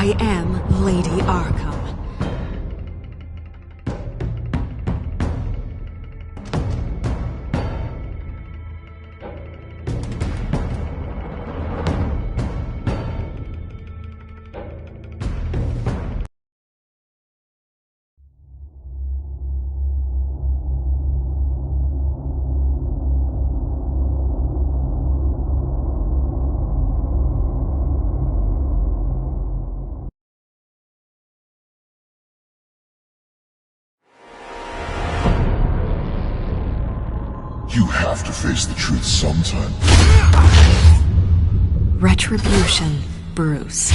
I am Lady Arkham. You have to face the truth sometime. Retribution, Bruce.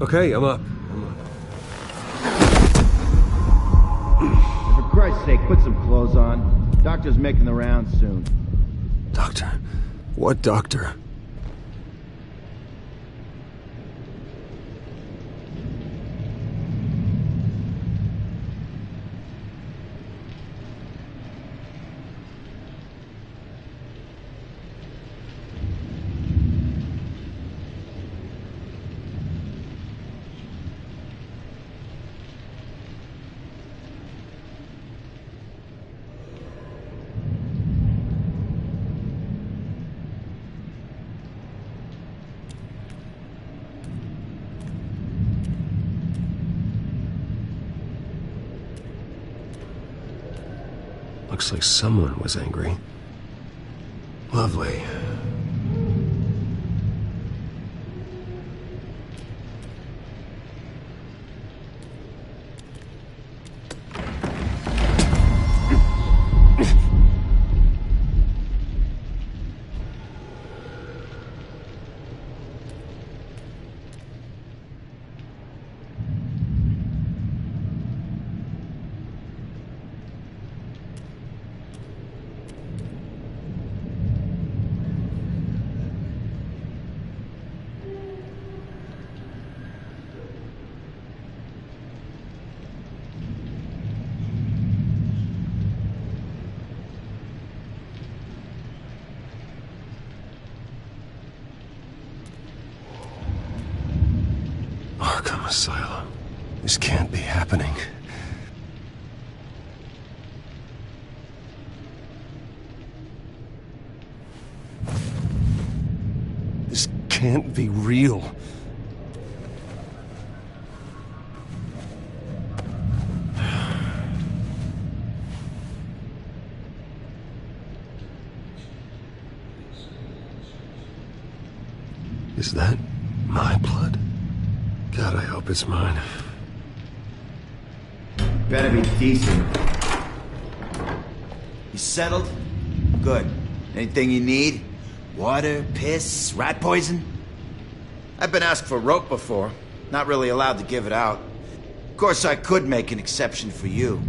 Okay, I'm up. For Christ's sake, put some clothes on. Doctor's making the rounds soon. Doctor? What doctor? Looks like someone was angry. Lovely. Arkham Asylum. This can't be happening. This can't be real. Is that my blood? God, I hope it's mine. Better be decent. You settled? Good. Anything you need? Water, piss, rat poison? I've been asked for rope before. Not really allowed to give it out. Of course, I could make an exception for you.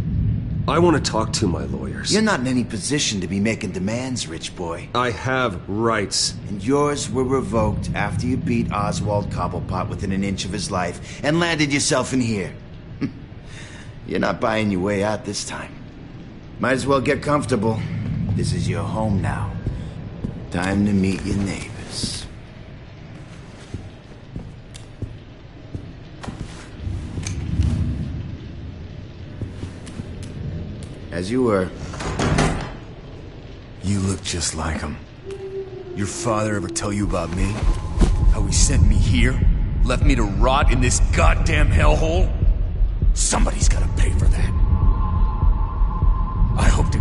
I want to talk to my lawyers. You're not in any position to be making demands, rich boy. I have rights. And yours were revoked after you beat Oswald Cobblepot within an inch of his life and landed yourself in here. You're not buying your way out this time. Might as well get comfortable. This is your home now. Time to meet your neighbors. As you were. You look just like him. Your father ever tell you about me? How he sent me here? Left me to rot in this goddamn hellhole? Somebody's gotta pay for that. I hope to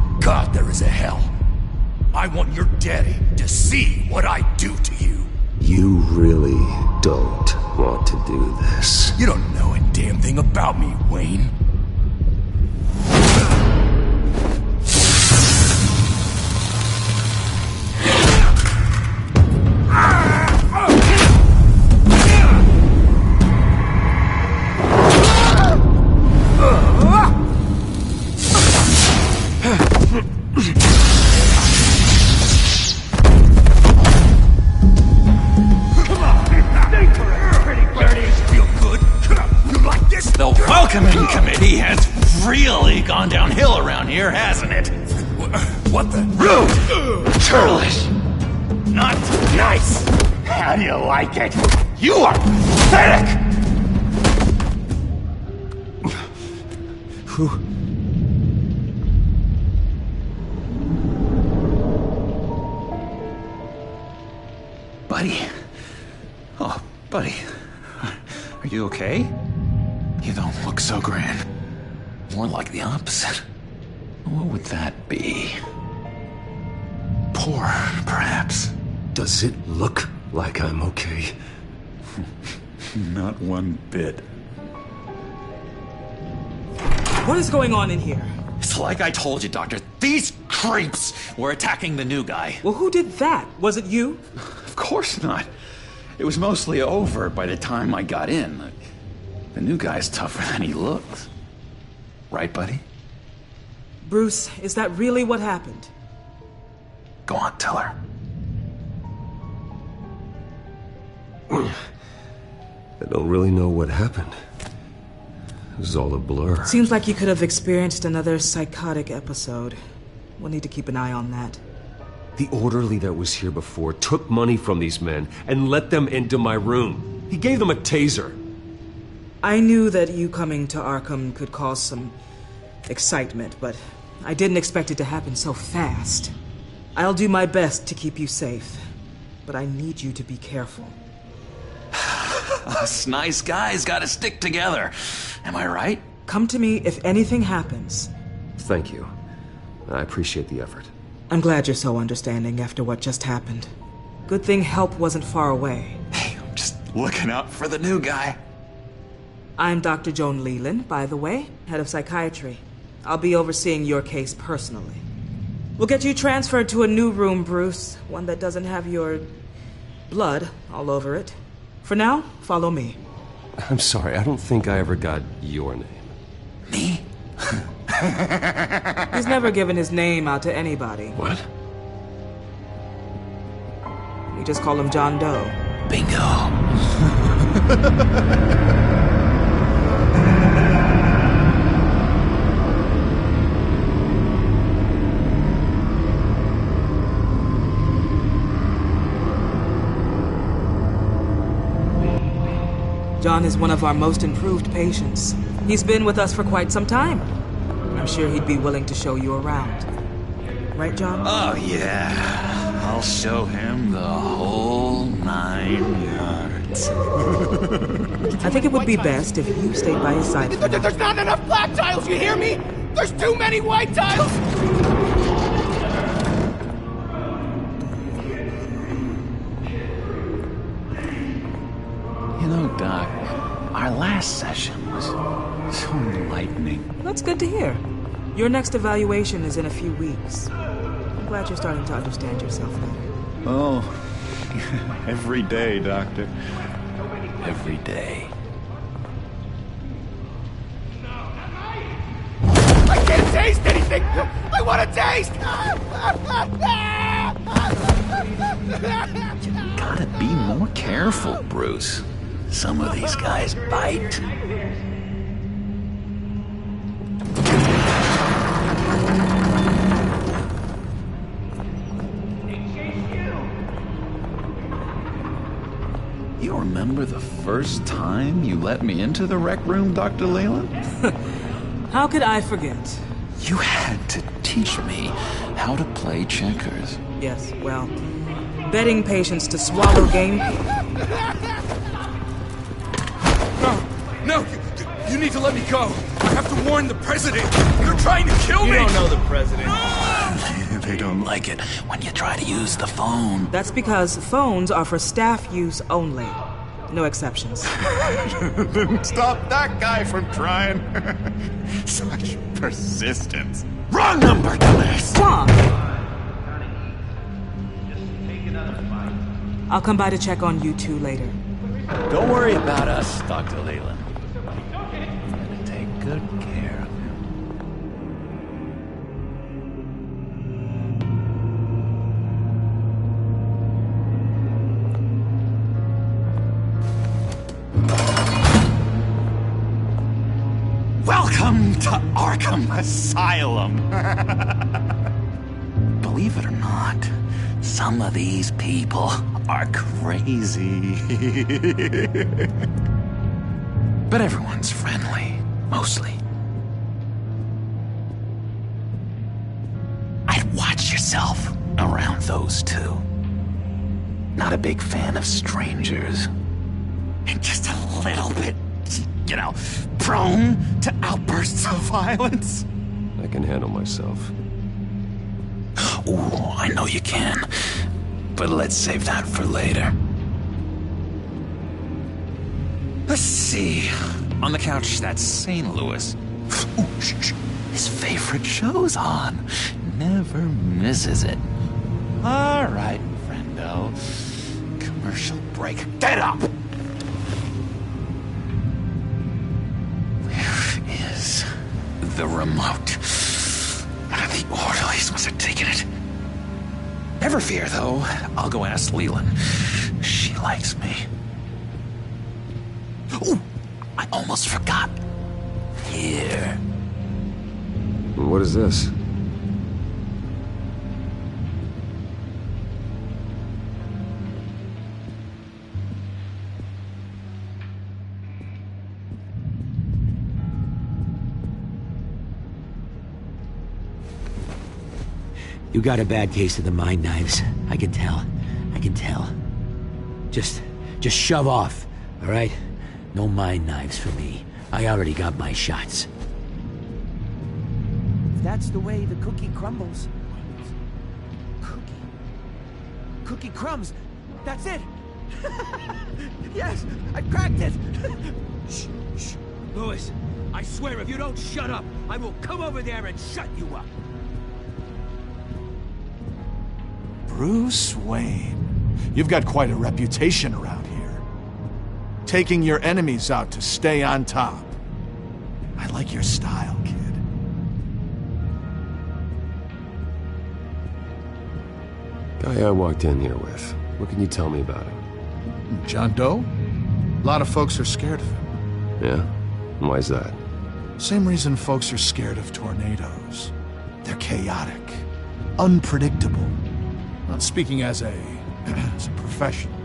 I want your daddy to see what I do to you. You really don't want to do this. You don't know a damn thing about me, Wayne. Welcoming committee has really gone downhill around here, hasn't it? What the? Rude! Churlish! Not nice! How do you like it? You are pathetic! Buddy. Oh, buddy. Are you okay? You don't look so grand. More like the opposite. What would that be? Poor, perhaps. Does it look like I'm okay? Not one bit. What is going on in here? It's like I told you, Doctor. These creeps were attacking the new guy. Well, who did that? Was it you? Of course not. It was mostly over by the time I got in. The new guy's tougher than he looks. Right, buddy? Bruce, is that really what happened? Go on, tell her. I don't really know what happened. It was all a blur. Seems like you could have experienced another psychotic episode. We'll need to keep an eye on that. The orderly that was here before took money from these men and let them into my room. He gave them a taser. I knew that you coming to Arkham could cause some excitement, but I didn't expect it to happen so fast. I'll do my best to keep you safe, but I need you to be careful. Us nice guys gotta stick together. Am I right? Come to me if anything happens. Thank you. I appreciate the effort. I'm glad you're so understanding after what just happened. Good thing help wasn't far away. Hey, I'm just looking out for the new guy. I'm Dr. Joan Leland, by the way, head of psychiatry. I'll be overseeing your case personally. We'll get you transferred to a new room, Bruce. One that doesn't have your blood all over it. For now, follow me. I'm sorry, I don't think I ever got your name. Me? He's never given his name out to anybody. What? We just call him John Doe. Bingo. John is one of our most improved patients. He's been with us for quite some time. I'm sure he'd be willing to show you around. Right, John? Oh, yeah. I'll show him the whole 9 yards. I think it would be best if you stayed by his side. There's not enough black tiles, you hear me? There's too many white tiles! You know, Doc, our last session was so enlightening. That's good to hear. Your next evaluation is in a few weeks. I'm glad you're starting to understand yourself better. Oh, every day, Doctor. Every day. I can't taste anything! I want to taste! Gotta be more careful, Bruce. Some of these guys bite. You remember the first time you let me into the rec room, Dr. Leland? How could I forget? You had to teach me how to play checkers. Yes, well, betting patients to swallow game. No, you need to let me go. I have to warn the president. You're trying to kill me. You don't know the president. They don't like it when you try to use the phone. That's because phones are for staff use only. No exceptions. Stop that guy from trying. Such persistence. Wrong number, dumbass! Tom! I'll come by to check on you two later. Don't worry about us, Dr. Leland. I'm gonna take good care of him. Welcome to Arkham Asylum. Believe it or not, some of these people are crazy. But everyone's friendly, mostly. I'd watch yourself around those two. Not a big fan of strangers. And just a little bit, you know, prone to outbursts of violence. I can handle myself. Ooh, I know you can. But let's save that for later. Let's see. On the couch, that's St. Louis. Ooh, shh. His favorite show's on. Never misses it. All right, friendo. Commercial break. Get up! Where is the remote? The orderlies must have taken it. Never fear, though. I'll go ask Leland. She likes me. Ooh, I almost forgot. Here. What is this? You got a bad case of the mind knives. I can tell. I can tell. Just shove off, all right? No mind knives for me. I already got my shots. That's the way the cookie crumbles. Cookie crumbs. That's it. Yes, I cracked it. Shh, shh. Lewis, I swear if you don't shut up, I will come over there and shut you up. Bruce Wayne, you've got quite a reputation around here. Taking your enemies out to stay on top. I like your style, kid. Guy I walked in here with. What can you tell me about him? John Doe? A lot of folks are scared of him. Yeah? Why's that? Same reason folks are scared of tornadoes. They're chaotic, unpredictable. Well, speaking as a professional,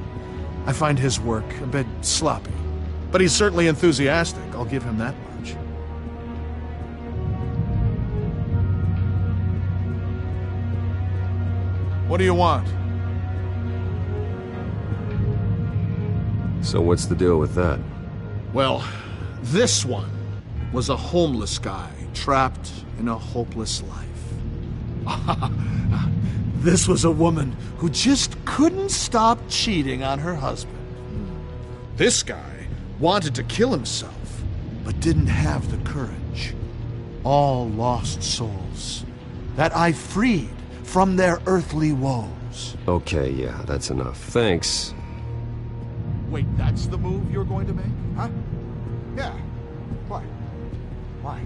I find his work a bit sloppy. But he's certainly enthusiastic, I'll give him that much. What do you want? So what's the deal with that? Well, this one was a homeless guy trapped in a hopeless life. This was a woman who just couldn't stop cheating on her husband. This guy wanted to kill himself, but didn't have the courage. All lost souls that I freed from their earthly woes. Okay, yeah, that's enough. Thanks. Wait, that's the move you're going to make? Huh? Yeah. Why? Why?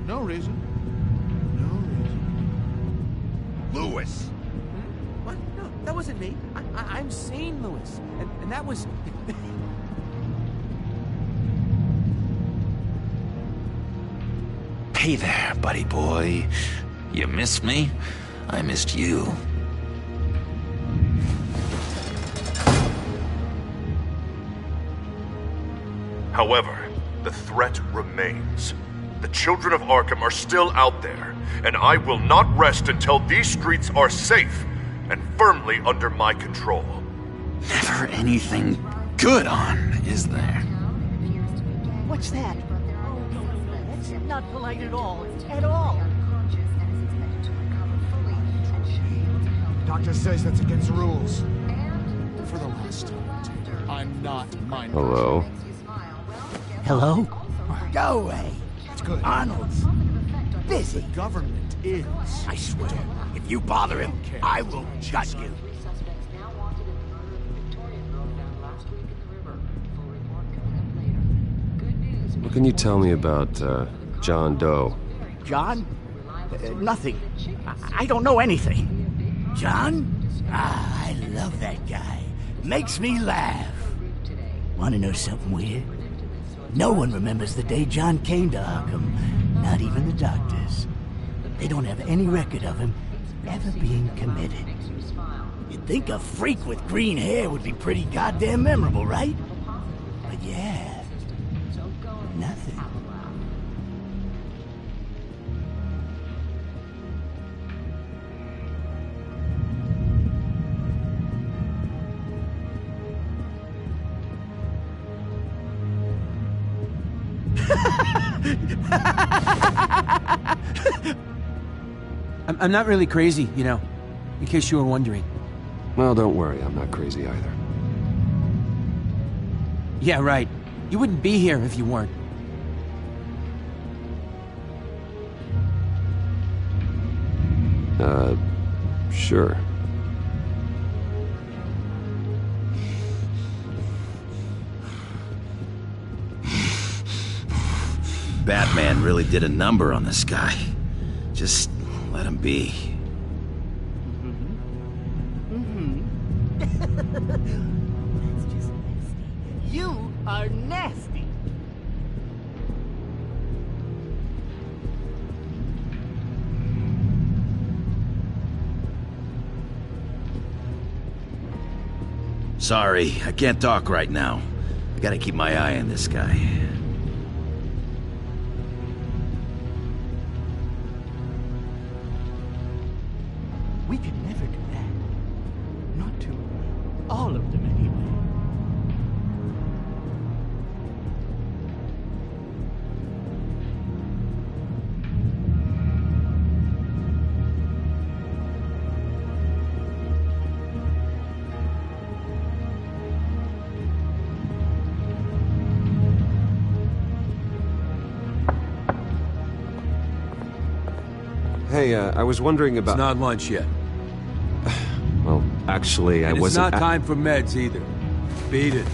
No reason. Lewis! What? No, that wasn't me. I'm St. Louis. And that was... Hey there, buddy boy. You missed me? I missed you. However, the threat remains. The children of Arkham are still out there, and I will not rest until these streets are safe and firmly under my control. Never anything good on, is there? What's that? That's not polite at all. At all. Doctor says that's against the rules. For the last time, Taylor, I'm not minding. Hello? Hello? Go away. It's good. Arnold's busy. The government is. I swear, if you bother him, I will gut you. What can you tell me about, John Doe? John? Nothing. I don't know anything. John? Ah, I love that guy. Makes me laugh. Want to know something weird? No one remembers the day John came to Arkham. Not even the doctors. They don't have any record of him ever being committed. You'd think a freak with green hair would be pretty goddamn memorable, right? But yeah, nothing. I'm not really crazy, you know, in case you were wondering. Well, don't worry, I'm not crazy either. Yeah, right. You wouldn't be here if you weren't. Sure. Batman really did a number on this guy. Just let him be. That's just nasty. You are nasty. Sorry, I can't talk right now. I gotta keep my eye on this guy. We could never do that. Not to all of them, anyway. Hey, I was wondering about... It's not lunch yet. Well, actually, I And wasn't... it's not time for meds either. Beat it.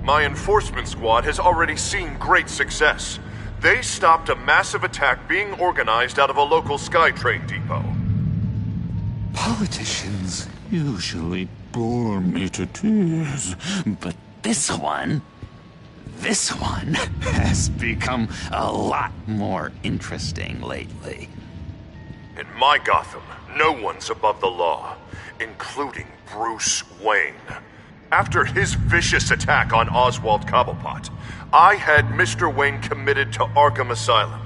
My enforcement squad has already seen great success. They stopped a massive attack being organized out of a local SkyTrain depot. Politicians usually bore me to tears, but this one has become a lot more interesting lately. In my Gotham, no one's above the law, including Bruce Wayne. After his vicious attack on Oswald Cobblepot, I had Mr. Wayne committed to Arkham Asylum,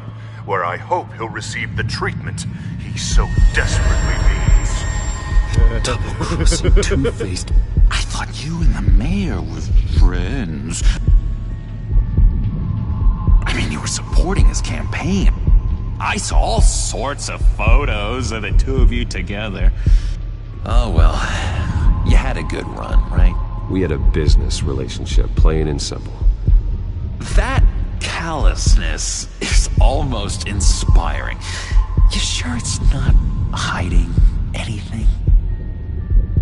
where I hope he'll receive the treatment he so desperately needs. Double-crossing two-faced. I thought you and the mayor were friends. I mean, you were supporting his campaign. I saw all sorts of photos of the two of you together. Oh well, you had a good run, right? We had a business relationship, plain and simple. That callousness is almost inspiring. You sure it's not hiding anything?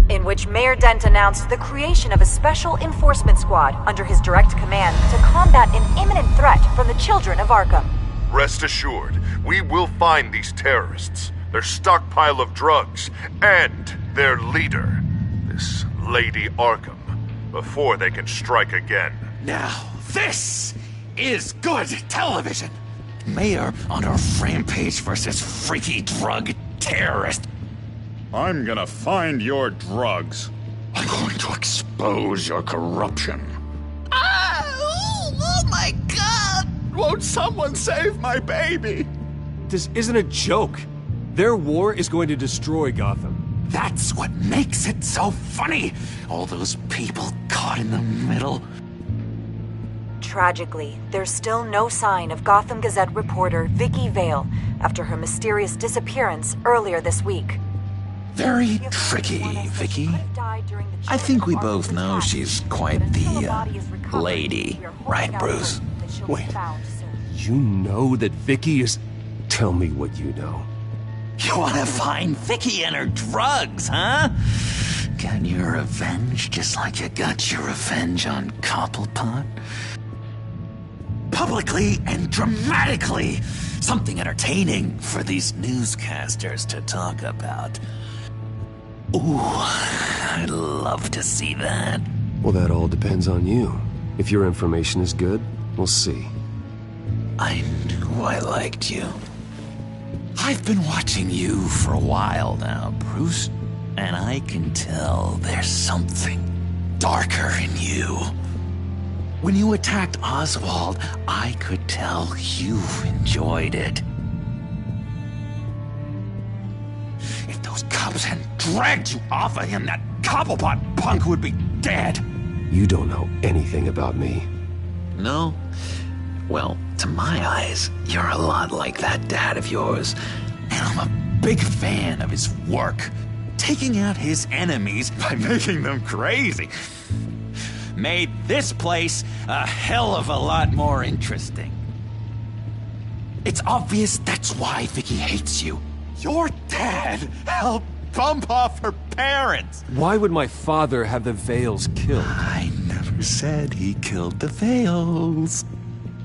In which which Mayor Dent announced the creation of a special enforcement squad under his direct command to combat an imminent threat from the children of Arkham. Rest assured, we will find these terrorists, their stockpile of drugs, and their leader, this Lady Arkham, before they can strike again. Now, this is good television. Mayor on a rampage versus freaky drug terrorist. I'm gonna find your drugs. I'm going to expose your corruption. Oh my God! Won't someone save my baby? This isn't a joke. Their war is going to destroy Gotham. That's what makes it so funny. All those people caught in the middle. Tragically, there's still no sign of Gotham Gazette reporter Vicky Vale after her mysterious disappearance earlier this week. Very tricky, Vicky. I think we both know she's quite the, lady. Right, Bruce? Wait. You know that Vicky is... Tell me what you know. You want to find Vicky and her drugs, huh? Get your revenge just like you got your revenge on Cobblepot? Publicly and dramatically! Something entertaining for these newscasters to talk about. Ooh, I'd love to see that. Well, that all depends on you. If your information is good, we'll see. I knew I liked you. I've been watching you for a while now, Bruce, and I can tell there's something darker in you. When you attacked Oswald, I could tell you enjoyed it. If those cops hadn't dragged you off of him, that Cobblepot punk would be dead. You don't know anything about me. No? Well, to my eyes, you're a lot like that dad of yours. And I'm a big fan of his work. Taking out his enemies by making them crazy. Made this place a hell of a lot more interesting. It's obvious that's why Vicky hates you. Your dad helped bump off her parents. Why would my father have the Vales killed? I never said he killed the Vales.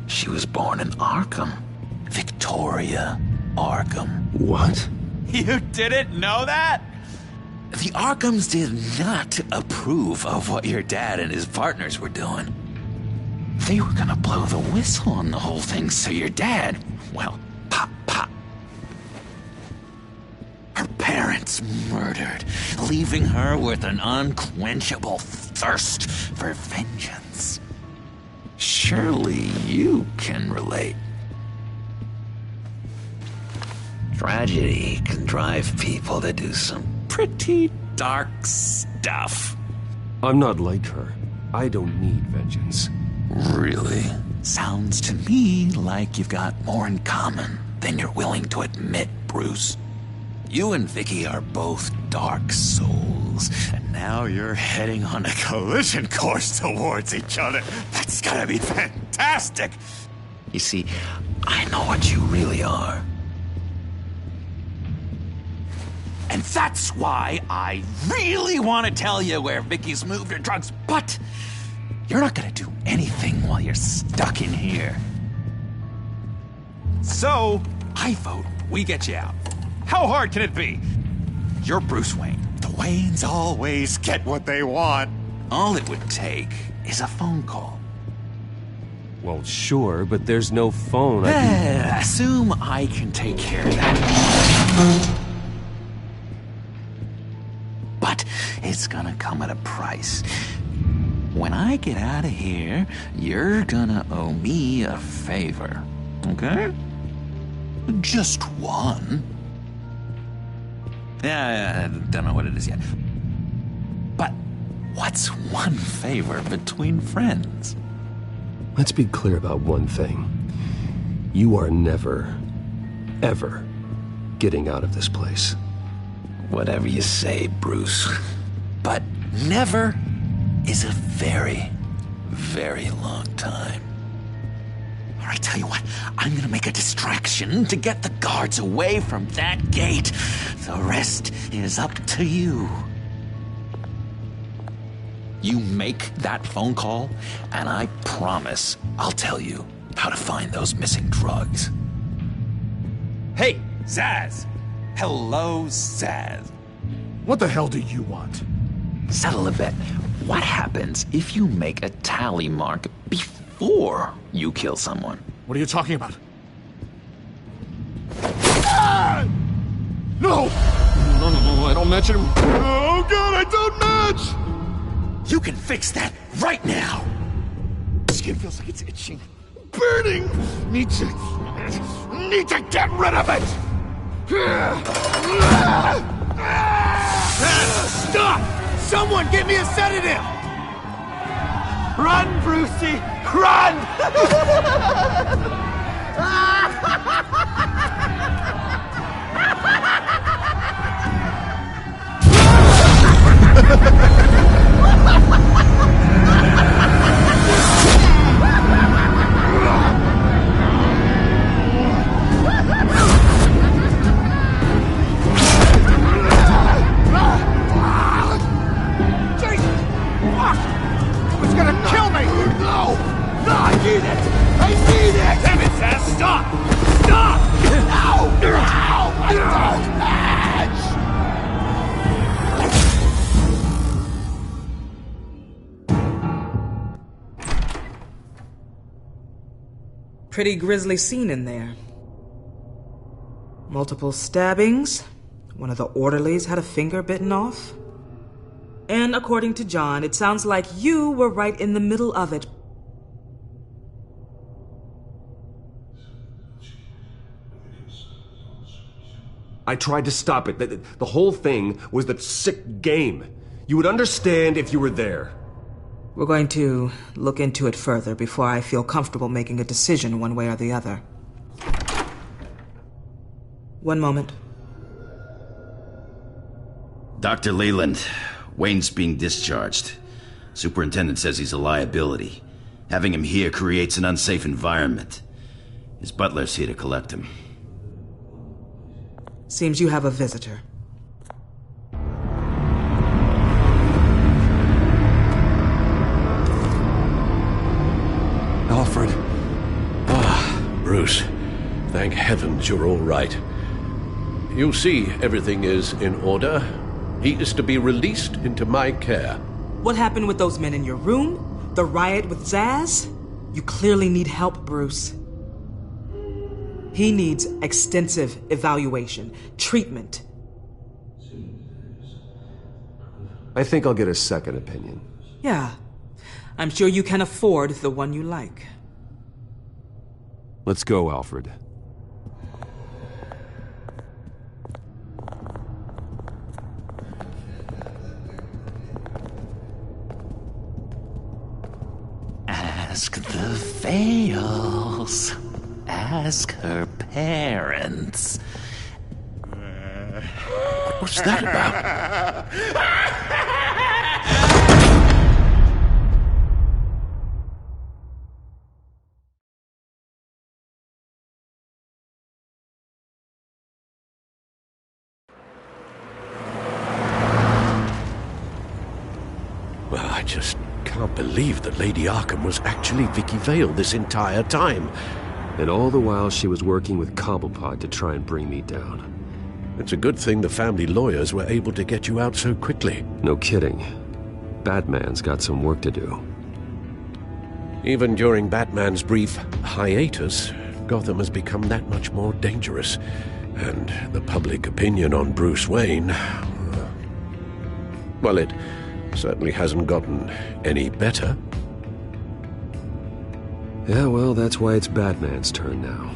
She was born in Arkham. Victoria Arkham. What? You didn't know that? The Arkhams did not approve of what your dad and his partners were doing. They were gonna blow the whistle on the whole thing, so your dad, well, pop. Her parents murdered, leaving her with an unquenchable thirst for vengeance. Surely you can relate. Tragedy can drive people to do some pretty dark stuff. I'm not like her. I don't need vengeance. Really? Sounds to me like you've got more in common than you're willing to admit, Bruce. You and Vicky are both dark souls, and now you're heading on a collision course towards each other. That's gonna be fantastic! You see, I know what you really are. And that's why I really want to tell you where Vicky's moved her drugs, but you're not gonna do anything while you're stuck in here. So, I vote we get you out. How hard can it be? You're Bruce Wayne. The Waynes always get what they want. All it would take is a phone call. Well, sure, but there's no phone. Assume I can take care of that. But it's gonna come at a price. When I get out of here, you're gonna owe me a favor, okay? Just one. Yeah, I don't know what it is yet. But what's one favor between friends? Let's be clear about one thing. You are never, ever getting out of this place. Whatever you say, Bruce. But never is a very, very long time. All right, tell you what, I'm gonna make a distraction to get the guards away from that gate. The rest is up to you. You make that phone call, and I promise I'll tell you how to find those missing drugs. Hey, Zaz! Hello, Zaz. What the hell do you want? Settle a bet. What happens if you make a tally mark before you kill someone? What are you talking about? Ah! No! No, I don't match him. Oh, God, I don't match! You can fix that right now! Skin feels like it's itching. Burning! Need to get rid of it! Stop! Someone get me a sedative! Run, Brucey! Run! Pretty grisly scene in there. Multiple stabbings. One of the orderlies had a finger bitten off. And according to John, it sounds like you were right in the middle of it. I tried to stop it. The whole thing was that sick game. You would understand if you were there. We're going to look into it further before I feel comfortable making a decision one way or the other. One moment. Dr. Leland, Wayne's being discharged. Superintendent says he's a liability. Having him here creates an unsafe environment. His butler's here to collect him. Seems you have a visitor. Alfred. Bruce, thank heavens you're all right. You see, everything is in order. He is to be released into my care. What happened with those men in your room? The riot with Zaz? You clearly need help, Bruce. He needs extensive evaluation, treatment. I think I'll get a second opinion. Yeah. I'm sure you can afford the one you like. Let's go, Alfred. Ask the Vales. Ask her parents. What's that about? Well, I just can't believe that Lady Arkham was actually Vicky Vale this entire time. And all the while she was working with Cobblepot to try and bring me down. It's a good thing the family lawyers were able to get you out so quickly. No kidding. Batman's got some work to do. Even during Batman's brief hiatus, Gotham has become that much more dangerous. And the public opinion on Bruce Wayne... well, it certainly hasn't gotten any better. Yeah, well, that's why it's Batman's turn now.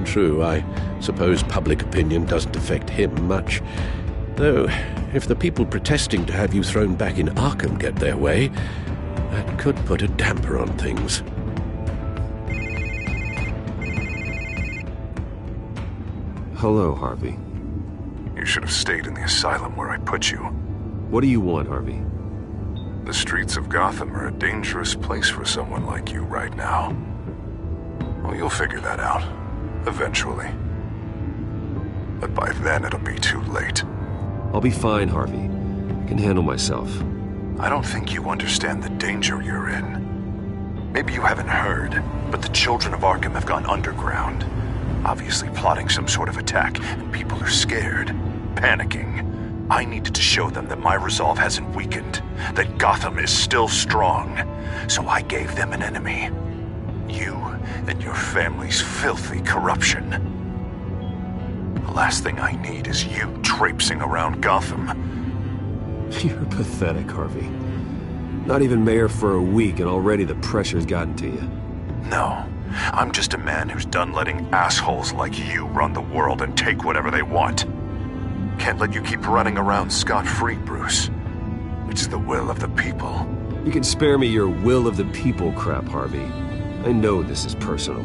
True, I suppose public opinion doesn't affect him much. Though, if the people protesting to have you thrown back in Arkham get their way, that could put a damper on things. Hello, Harvey. You should have stayed in the asylum where I put you. What do you want, Harvey? The streets of Gotham are a dangerous place for someone like you right now. Well, you'll figure that out. Eventually. But by then, it'll be too late. I'll be fine, Harvey. I can handle myself. I don't think you understand the danger you're in. Maybe you haven't heard, but the children of Arkham have gone underground. Obviously plotting some sort of attack, and people are scared, panicking. I needed to show them that my resolve hasn't weakened, that Gotham is still strong. So I gave them an enemy. You and your family's filthy corruption. The last thing I need is you traipsing around Gotham. You're pathetic, Harvey. Not even mayor for a week and already the pressure's gotten to you. No, I'm just a man who's done letting assholes like you run the world and take whatever they want. Can't let you keep running around scot-free, Bruce. It's the will of the people. You can spare me your will of the people crap, Harvey. I know this is personal.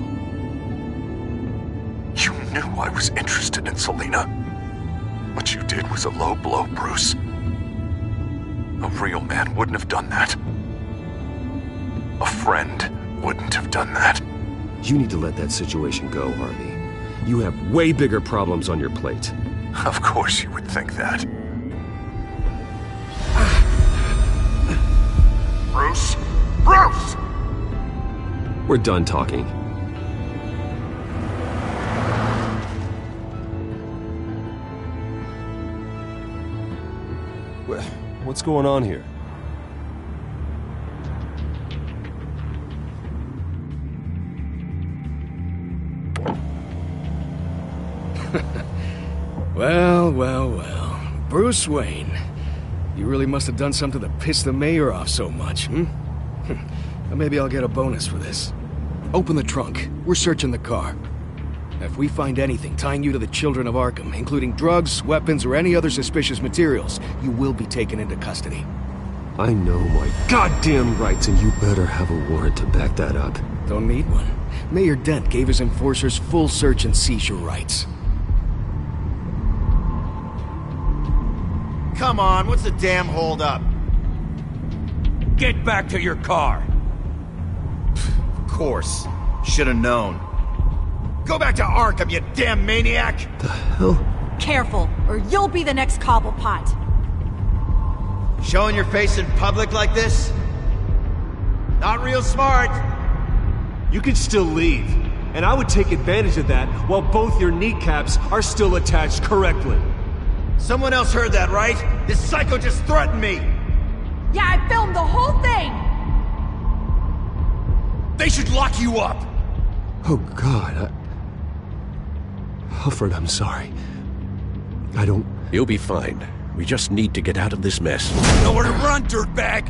You knew I was interested in Selina. What you did was a low blow, Bruce. A real man wouldn't have done that. A friend wouldn't have done that. You need to let that situation go, Harvey. You have way bigger problems on your plate. Of course you would think that. Bruce? Bruce! We're done talking. What's going on here? Well. Bruce Wayne. You really must have done something to piss the mayor off so much, hmm? Maybe I'll get a bonus for this. Open the trunk. We're searching the car. If we find anything tying you to the children of Arkham, including drugs, weapons, or any other suspicious materials, you will be taken into custody. I know my goddamn rights, and you better have a warrant to back that up. Don't need one. Mayor Dent gave his enforcers full search and seizure rights. Come on, what's the damn holdup? Get back to your car! Of course. Should've known. Go back to Arkham, you damn maniac! The hell? Careful, or you'll be the next Cobblepot. Showing your face in public like this? Not real smart. You could still leave, and I would take advantage of that while both your kneecaps are still attached correctly. Someone else heard that, right? This psycho just threatened me! Yeah, I filmed the whole thing! They should lock you up! Oh, God, Alfred, I'm sorry. I don't... You'll be fine. We just need to get out of this mess. Nowhere to run, dirtbag!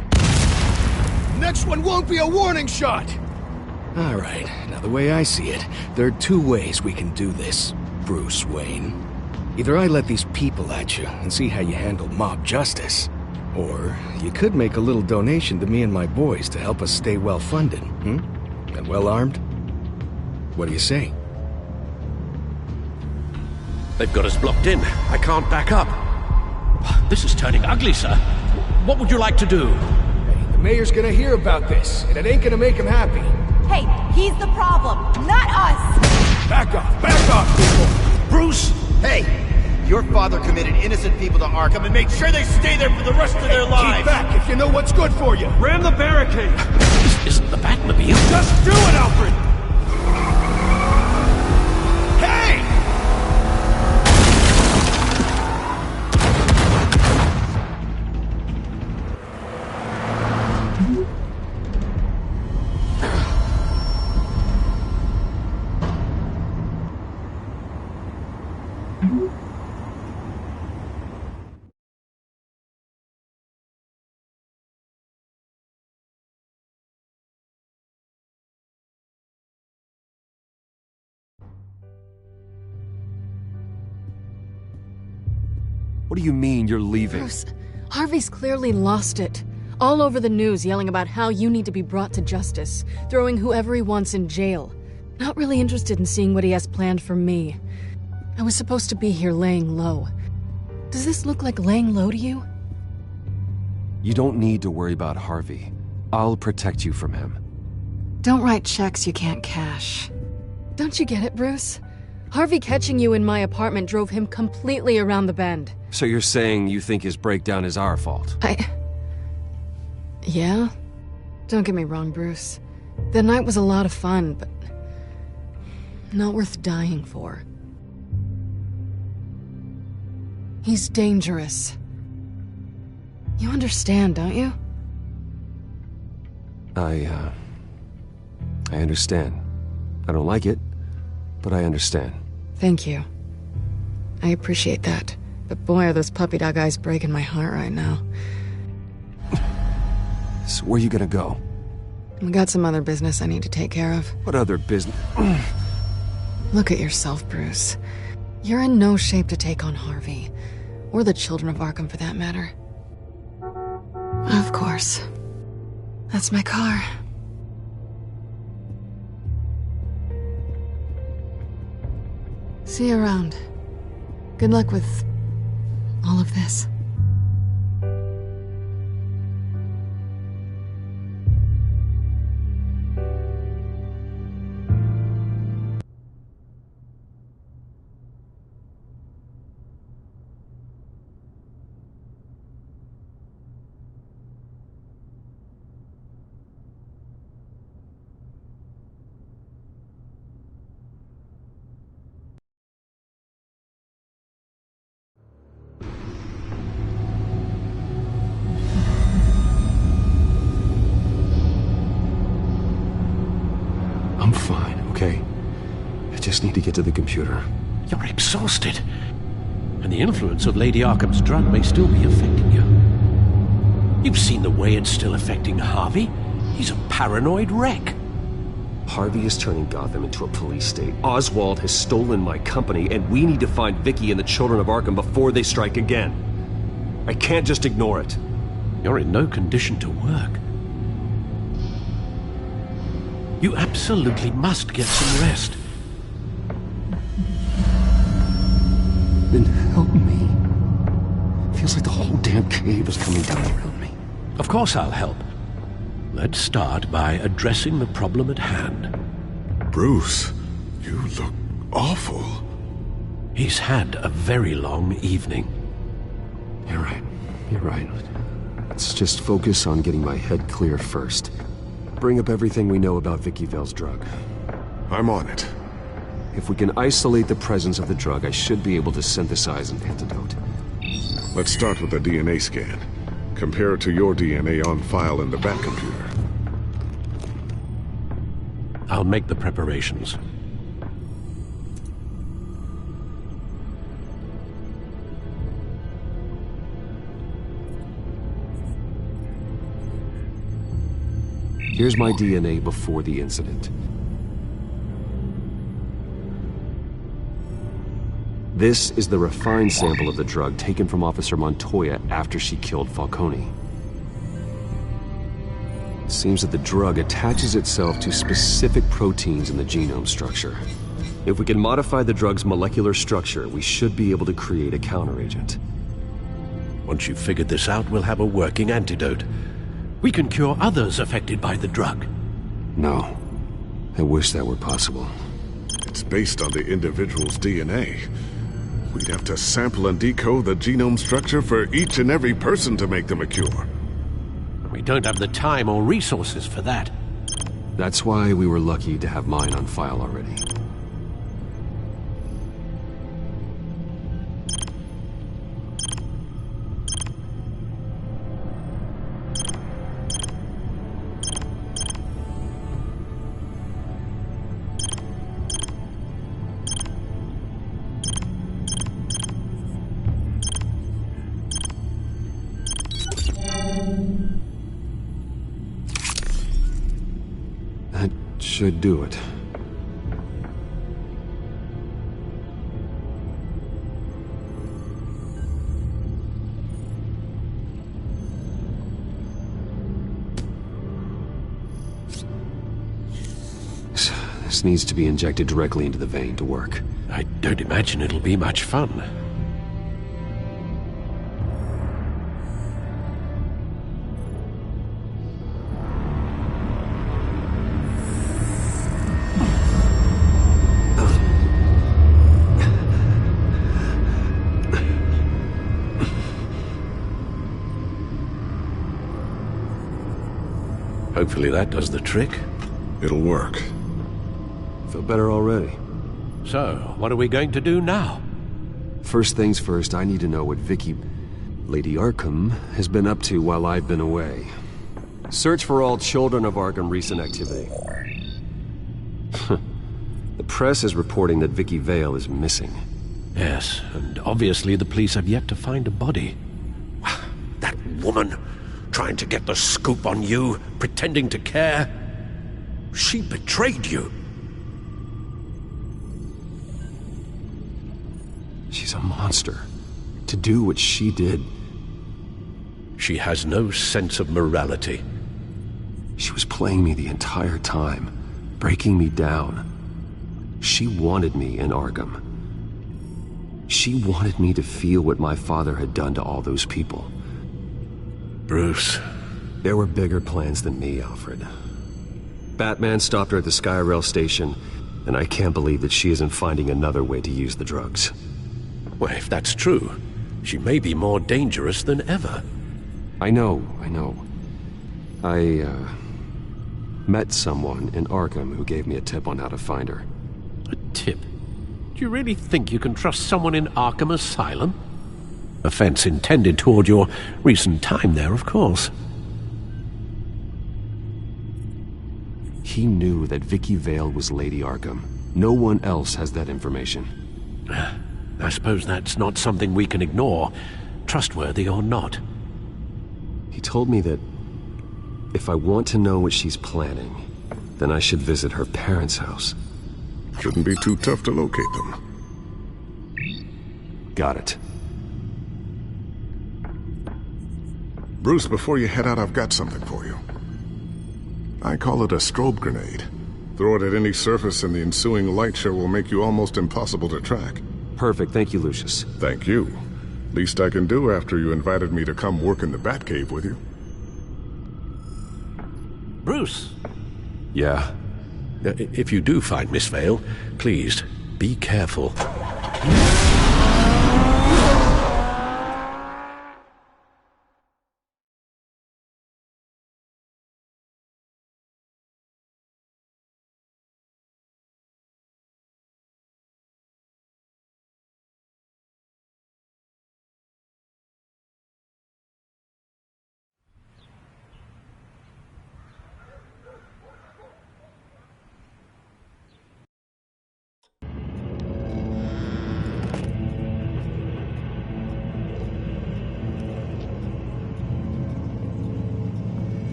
Next one won't be a warning shot! Alright, now the way I see it, there are two ways we can do this, Bruce Wayne. Either I let these people at you and see how you handle mob justice, or you could make a little donation to me and my boys to help us stay well-funded, and well-armed. What do you say? They've got us blocked in. I can't back up. This is turning ugly, sir. What would you like to do? Hey, the mayor's gonna hear about this, and it ain't gonna make him happy. Hey, he's the problem, not us! Back off, people! Bruce! Hey! Your father committed innocent people to Arkham and made sure they stay there for the rest of their lives! Keep back if you know what's good for you! Ram the barricade! This isn't the Batmobile. Just do it, Alfred! Hey! What do you mean you're leaving? Bruce, Harvey's clearly lost it. All over the news yelling about how you need to be brought to justice, throwing whoever he wants in jail. Not really interested in seeing what he has planned for me. I was supposed to be here laying low. Does this look like laying low to you? You don't need to worry about Harvey. I'll protect you from him. Don't write checks you can't cash. Don't you get it, Bruce? Harvey catching you in my apartment drove him completely around the bend. So you're saying you think his breakdown is our fault? Yeah? Don't get me wrong, Bruce. The night was a lot of fun, but not worth dying for. He's dangerous. You understand, don't you? I understand. I don't like it, but I understand. Thank you. I appreciate that. But boy, are those puppy dog eyes breaking my heart right now. So where you gonna go? I got some other business I need to take care of. What other business? Look at yourself, Bruce. You're in no shape to take on Harvey. Or the children of Arkham, for that matter. Of course. That's my car. See you around. Good luck with all of this. I'm fine, okay? I just need to get to the computer. You're exhausted. And the influence of Lady Arkham's drug may still be affecting you. You've seen the way it's still affecting Harvey. He's a paranoid wreck. Harvey is turning Gotham into a police state. Oswald has stolen my company, and we need to find Vicky and the children of Arkham before they strike again. I can't just ignore it. You're in no condition to work. You absolutely must get some rest. Then help me. Feels like the whole damn cave is coming down around me. Of course I'll help. Let's start by addressing the problem at hand. Bruce, you look awful. He's had a very long evening. You're right. You're right. Let's just focus on getting my head clear first. Bring up everything we know about Vicky Vale's drug. I'm on it. If we can isolate the presence of the drug, I should be able to synthesize an antidote. Let's start with a DNA scan. Compare it to your DNA on file in the Batcomputer. I'll make the preparations. Here's my DNA before the incident. This is the refined sample of the drug taken from Officer Montoya after she killed Falcone. It seems that the drug attaches itself to specific proteins in the genome structure. If we can modify the drug's molecular structure, we should be able to create a counteragent. Once you've figured this out, we'll have a working antidote. We can cure others affected by the drug. No. I wish that were possible. It's based on the individual's DNA. We'd have to sample and decode the genome structure for each and every person to make them a cure. We don't have the time or resources for that. That's why we were lucky to have mine on file already. Should do it. This needs to be injected directly into the vein to work. I don't imagine it'll be much fun. Hopefully that does the trick. It'll work. Feel better already. So, what are we going to do now? First things first, I need to know what Vicky, Lady Arkham, has been up to while I've been away. Search for all children of Arkham recent activity. The press is reporting that Vicky Vale is missing. Yes, and obviously the police have yet to find a body. That woman, trying to get the scoop on you, pretending to care. She betrayed you. She's a monster. To do what she did. She has no sense of morality. She was playing me the entire time, breaking me down. She wanted me in Arkham. She wanted me to feel what my father had done to all those people. Bruce. There were bigger plans than me, Alfred. Batman stopped her at the Skyrail station, and I can't believe that she isn't finding another way to use the drugs. Well, if that's true, she may be more dangerous than ever. I know. I met someone in Arkham who gave me a tip on how to find her. A tip? Do you really think you can trust someone in Arkham Asylum? Offense intended toward your recent time there, of course. He knew that Vicky Vale was Lady Arkham. No one else has that information. I suppose that's not something we can ignore, trustworthy or not. He told me that if I want to know what she's planning, then I should visit her parents' house. Shouldn't be too tough to locate them. Got it. Bruce, before you head out, I've got something for you. I call it a strobe grenade. Throw it at any surface and the ensuing light show will make you almost impossible to track. Perfect. Thank you, Lucius. Thank you. Least I can do after you invited me to come work in the Batcave with you. Bruce! Yeah? If you do find Miss Vale, please, be careful.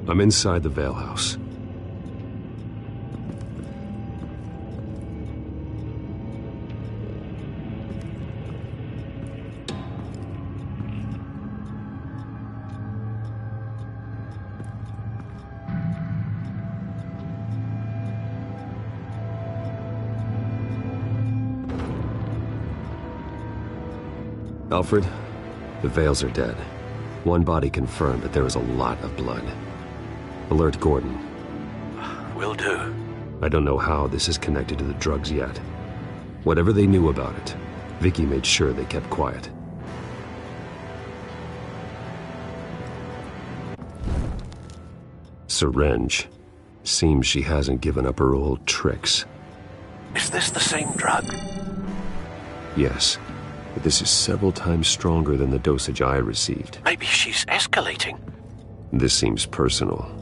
I'm inside the Vale house. Alfred, the Vales are dead. One body confirmed, but there is a lot of blood. Alert Gordon. Will do. I don't know how this is connected to the drugs yet. Whatever they knew about it, Vicky made sure they kept quiet. Syringe. Seems she hasn't given up her old tricks. Is this the same drug? Yes, but this is several times stronger than the dosage I received. Maybe she's escalating. This seems personal.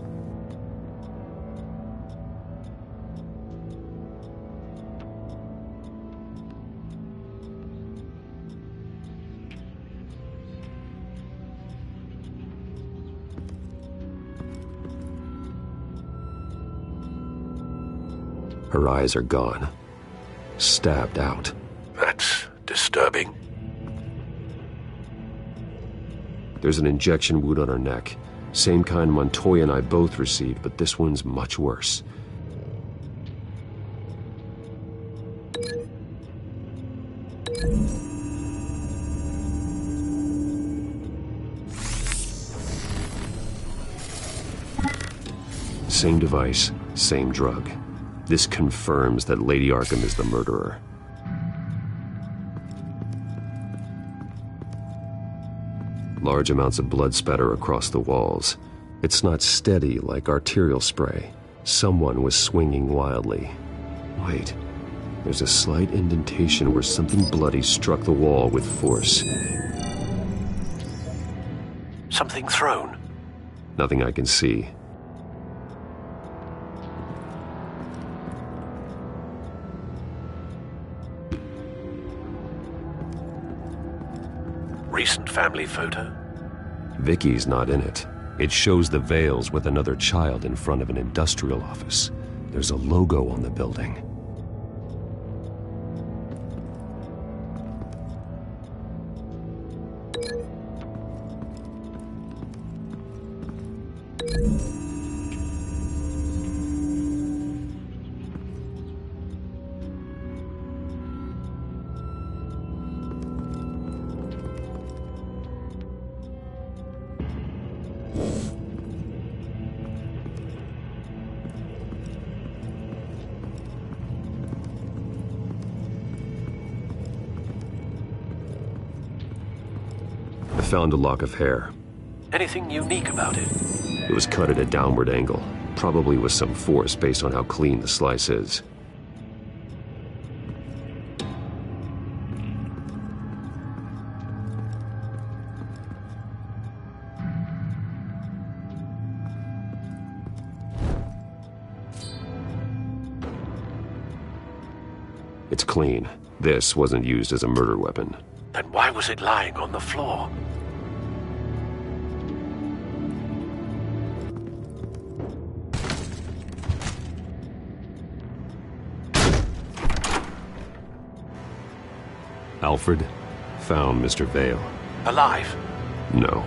Her eyes are gone. Stabbed out. That's disturbing. There's an injection wound on her neck. Same kind Montoya and I both received, but this one's much worse. Same device, same drug. This confirms that Lady Arkham is the murderer. Large amounts of blood spatter across the walls. It's not steady like arterial spray. Someone was swinging wildly. Wait, there's a slight indentation where something bloody struck the wall with force. Something thrown? Nothing I can see. Recent family photo? Vicky's not in it. It shows the Vales with another child in front of an industrial office. There's a logo on the building. I found a lock of hair. Anything unique about it? It was cut at a downward angle, probably with some force based on how clean the slice is. It's clean. This wasn't used as a murder weapon. Then why was it lying on the floor? Alfred found Mr. Vale. Alive? No.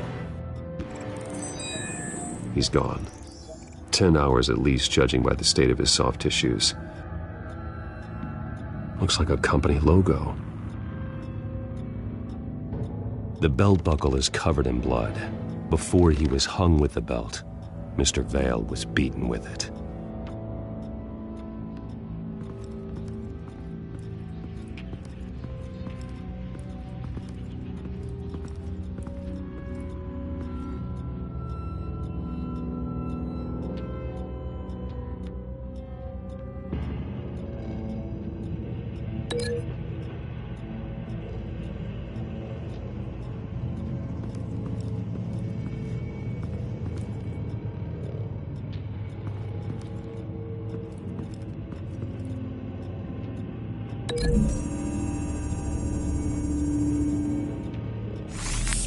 He's gone. 10 hours at least, judging by the state of his soft tissues. Looks like a company logo. The belt buckle is covered in blood. Before he was hung with the belt, Mr. Vale was beaten with it.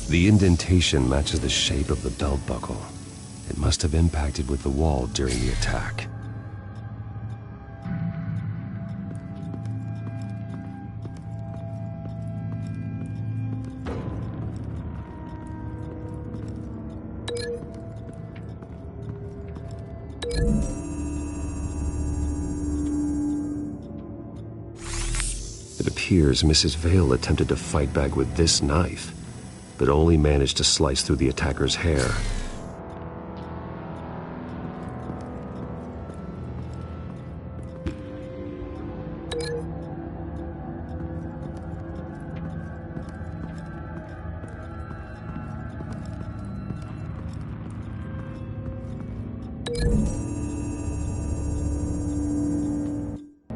The indentation matches the shape of the belt buckle. It must have impacted with the wall during the attack. It appears Mrs. Vale attempted to fight back with this knife, but only managed to slice through the attacker's hair.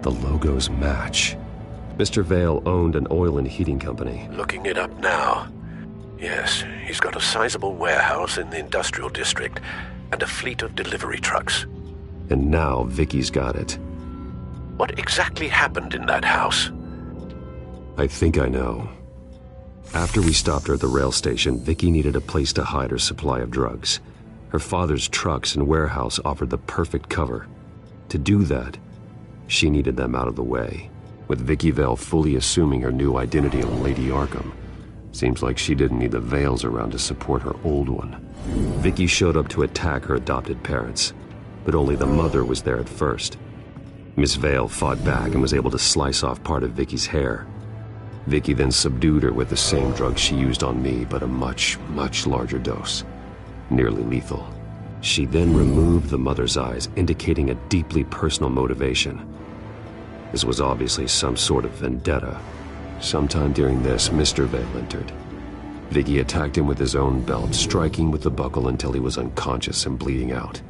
The logos match. Mr. Vale owned an oil and heating company. Looking it up now. Yes, he's got a sizable warehouse in the industrial district and a fleet of delivery trucks. And now Vicky's got it. What exactly happened in that house? I think I know. After we stopped her at the rail station, Vicky needed a place to hide her supply of drugs. Her father's trucks and warehouse offered the perfect cover. To do that, she needed them out of the way. With Vicky Vale fully assuming her new identity of Lady Arkham, seems like she didn't need the Vales around to support her old one. Vicky showed up to attack her adopted parents, but only the mother was there at first. Miss Vale fought back and was able to slice off part of Vicky's hair. Vicky then subdued her with the same drug she used on me, but a much, much larger dose. Nearly lethal. She then removed the mother's eyes, indicating a deeply personal motivation. This was obviously some sort of vendetta. Sometime during this, Mr. Vale entered. Vicky attacked him with his own belt, striking with the buckle until he was unconscious and bleeding out.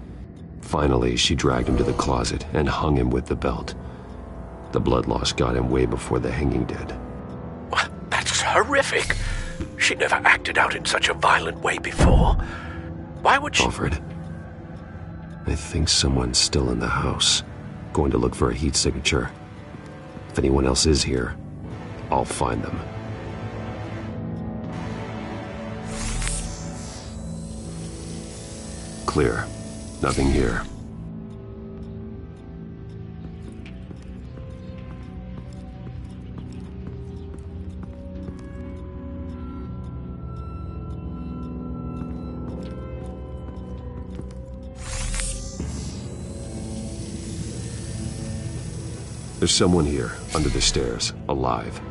Finally, she dragged him to the closet and hung him with the belt. The blood loss got him way before the hanging did. That's horrific. She never acted out in such a violent way before. Why would she... Alfred, I think someone's still in the house. Going to look for a heat signature. If anyone else is here, I'll find them. Clear. Nothing here. There's someone here, under the stairs, alive.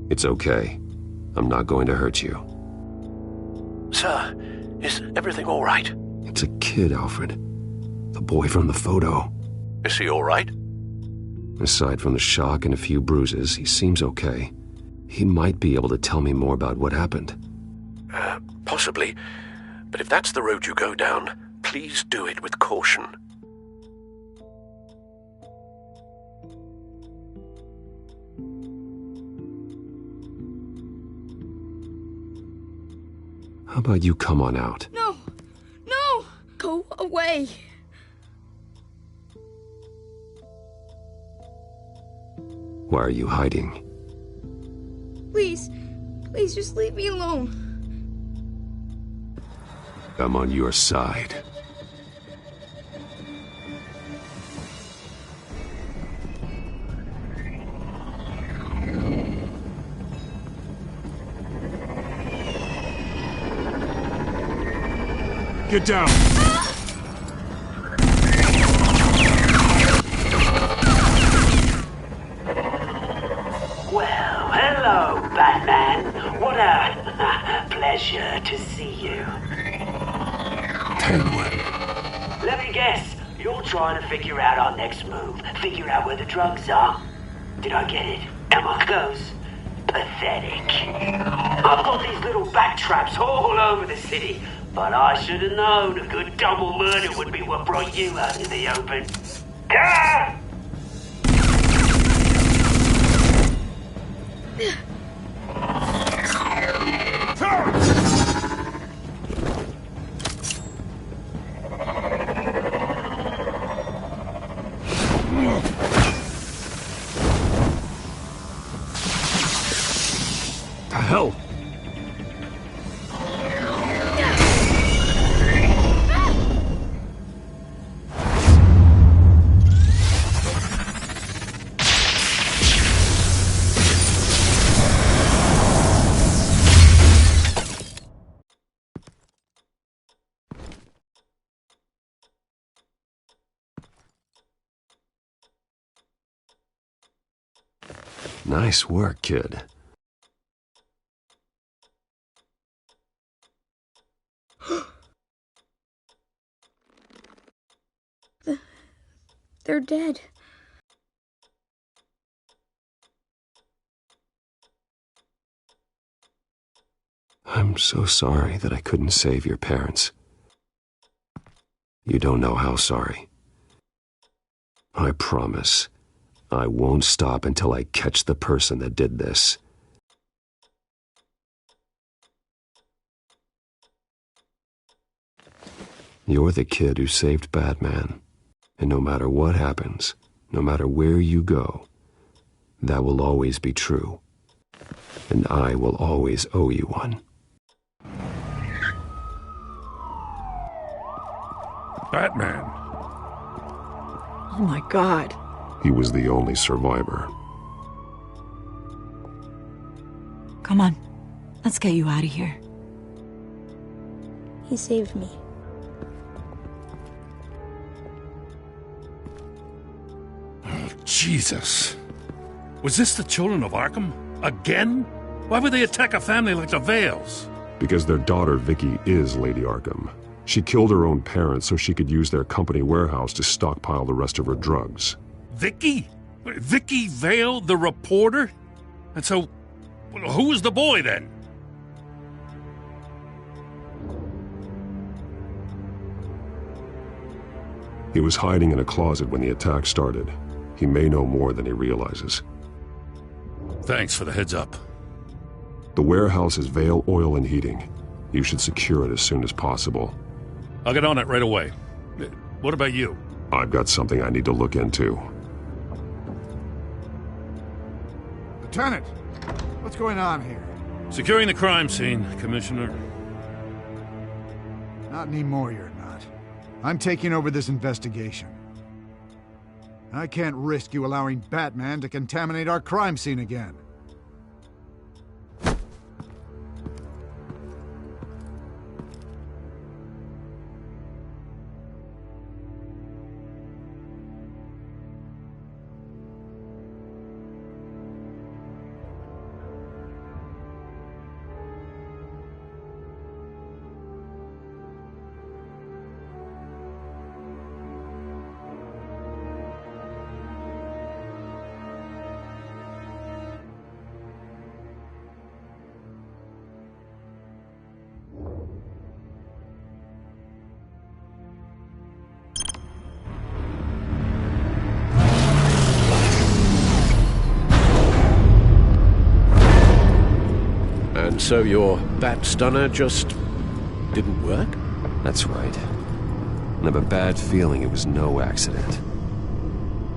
It's okay. I'm not going to hurt you. Sir, is everything all right? It's a kid, Alfred. The boy from the photo. Is he all right? Aside from the shock and a few bruises, he seems okay. He might be able to tell me more about what happened. Possibly. But if that's the road you go down, please do it with caution. How about you come on out? No! No! Go away! Why are you hiding? Please, please just leave me alone. I'm on your side. Get down! Well, hello, Batman. What a pleasure to see you. Let me guess, you're trying to figure out our next move. Figure out where the drugs are. Did I get it? Am I close? Pathetic. I've got these little bat traps all over the city. But I should have known a good double murder would be what brought you out in the open. Ah! The hell? Nice work, kid. They're dead. I'm so sorry that I couldn't save your parents. You don't know how sorry. I promise, I won't stop until I catch the person that did this. You're the kid who saved Batman. And no matter what happens, no matter where you go, that will always be true. And I will always owe you one. Batman. Oh my God. He was the only survivor. Come on. Let's get you out of here. He saved me. Jesus. Was this the children of Arkham? Again? Why would they attack a family like the Vales? Because their daughter, Vicky, is Lady Arkham. She killed her own parents so she could use their company warehouse to stockpile the rest of her drugs. Vicky? Vicky Vale, the reporter? And so, who was the boy then? He was hiding in a closet when the attack started. He may know more than he realizes. Thanks for the heads up. The warehouse is Vale Oil and Heating. You should secure it as soon as possible. I'll get on it right away. What about you? I've got something I need to look into. Lieutenant, what's going on here? Securing the crime scene, Commissioner. Not anymore, you're not. I'm taking over this investigation. I can't risk you allowing Batman to contaminate our crime scene again. And so your bat stunner just didn't work? That's right. I have a bad feeling it was no accident.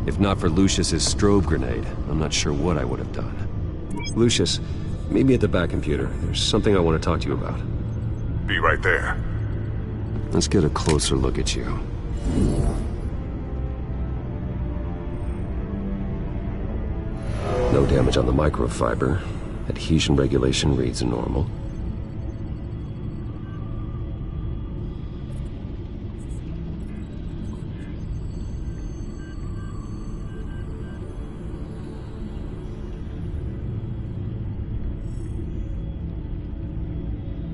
If not for Lucius's strobe grenade, I'm not sure what I would have done. Lucius, meet me at the back computer. There's something I want to talk to you about. Be right there. Let's get a closer look at you. No damage on the microfiber. Adhesion regulation reads normal.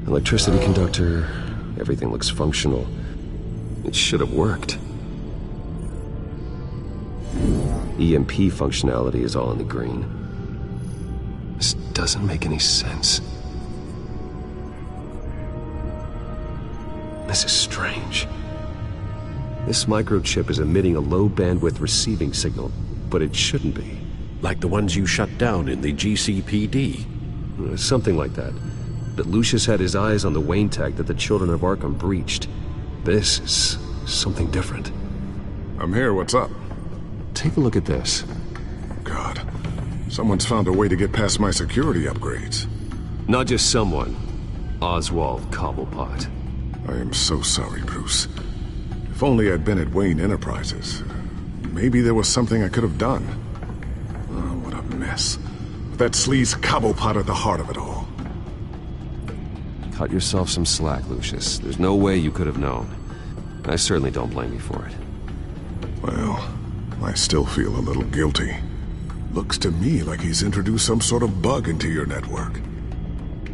Electricity conductor, everything looks functional. It should have worked. EMP functionality is all in the green. This doesn't make any sense. This is strange. This microchip is emitting a low-bandwidth receiving signal, but it shouldn't be. Like the ones you shut down in the GCPD? Something like that. But Lucius had his eyes on the Wayne tag that the Children of Arkham breached. This is something different. I'm here, what's up? Take a look at this. God. Someone's found a way to get past my security upgrades. Not just someone. Oswald Cobblepot. I am so sorry, Bruce. If only I'd been at Wayne Enterprises. Maybe there was something I could have done. Oh, what a mess. That sleaze Cobblepot at the heart of it all. Cut yourself some slack, Lucius. There's no way you could have known. I certainly don't blame you for it. Well, I still feel a little guilty. Looks to me like he's introduced some sort of bug into your network.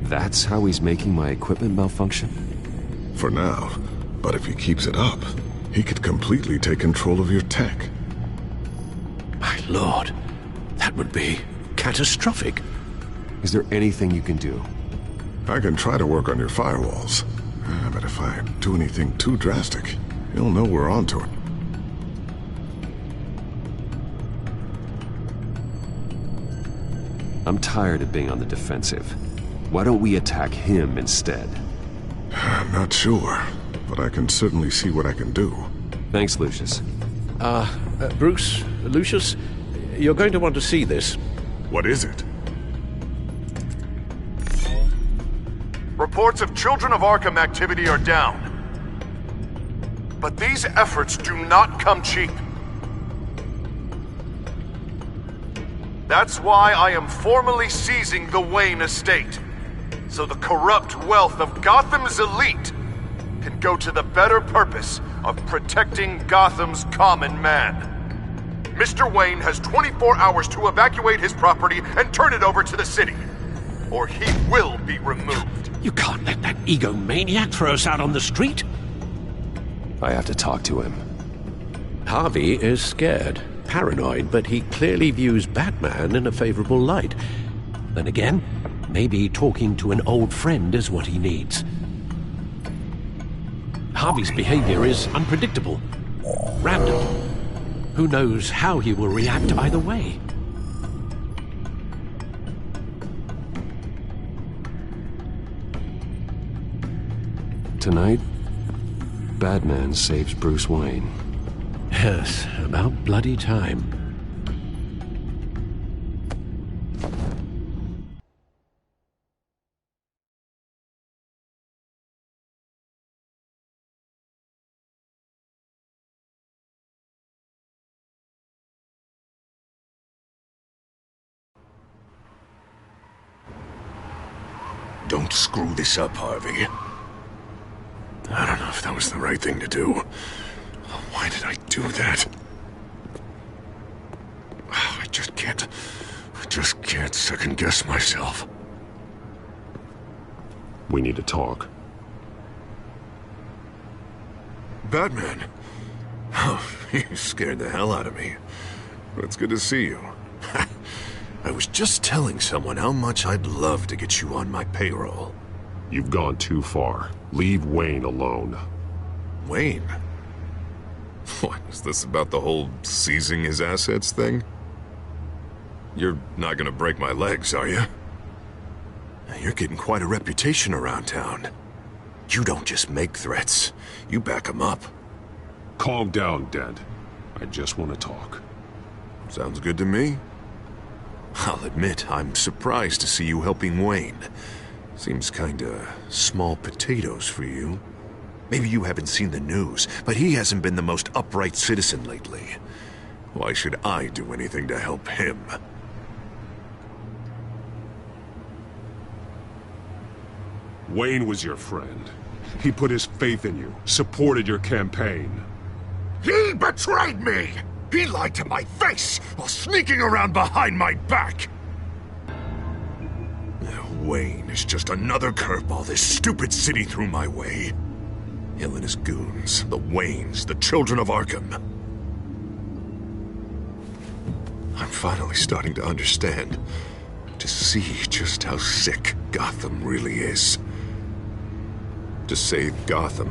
That's how he's making my equipment malfunction? For now. But if he keeps it up, he could completely take control of your tech. My lord, that would be catastrophic. Is there anything you can do? I can try to work on your firewalls. But if I do anything too drastic, he'll know we're onto it. I'm tired of being on the defensive. Why don't we attack him instead? I'm not sure, but I can certainly see what I can do. Thanks, Lucius. Bruce, Lucius, you're going to want to see this. What is it? Reports of Children of Arkham activity are down. But these efforts do not come cheap. That's why I am formally seizing the Wayne estate, so the corrupt wealth of Gotham's elite can go to the better purpose of protecting Gotham's common man. Mr. Wayne has 24 hours to evacuate his property and turn it over to the city, or he will be removed. You can't let that egomaniac throw us out on the street. I have to talk to him. Harvey is scared, paranoid, but he clearly views Batman in a favorable light. Then again, maybe talking to an old friend is what he needs. Harvey's behavior is unpredictable, random. Who knows how he will react either way? Tonight, Batman saves Bruce Wayne. Yes, about bloody time. Don't screw this up, Harvey. I don't know if that was the right thing to do. Why did I do that? I just can't second-guess myself. We need to talk. Batman. Oh, you scared the hell out of me. It's good to see you. I was just telling someone how much I'd love to get you on my payroll. You've gone too far. Leave Wayne alone. Wayne? What, is this about the whole seizing his assets thing? You're not gonna break my legs, are you? You're getting quite a reputation around town. You don't just make threats, you back them up. Calm down, Dent. I just want to talk. Sounds good to me. I'll admit, I'm surprised to see you helping Wayne. Seems kinda small potatoes for you. Maybe you haven't seen the news, but he hasn't been the most upright citizen lately. Why should I do anything to help him? Wayne was your friend. He put his faith in you, supported your campaign. He betrayed me! He lied to my face while sneaking around behind my back! Wayne is just another curveball this stupid city threw my way. Hill and his goons, the Waynes, the children of Arkham. I'm finally starting to understand, to see just how sick Gotham really is. To save Gotham,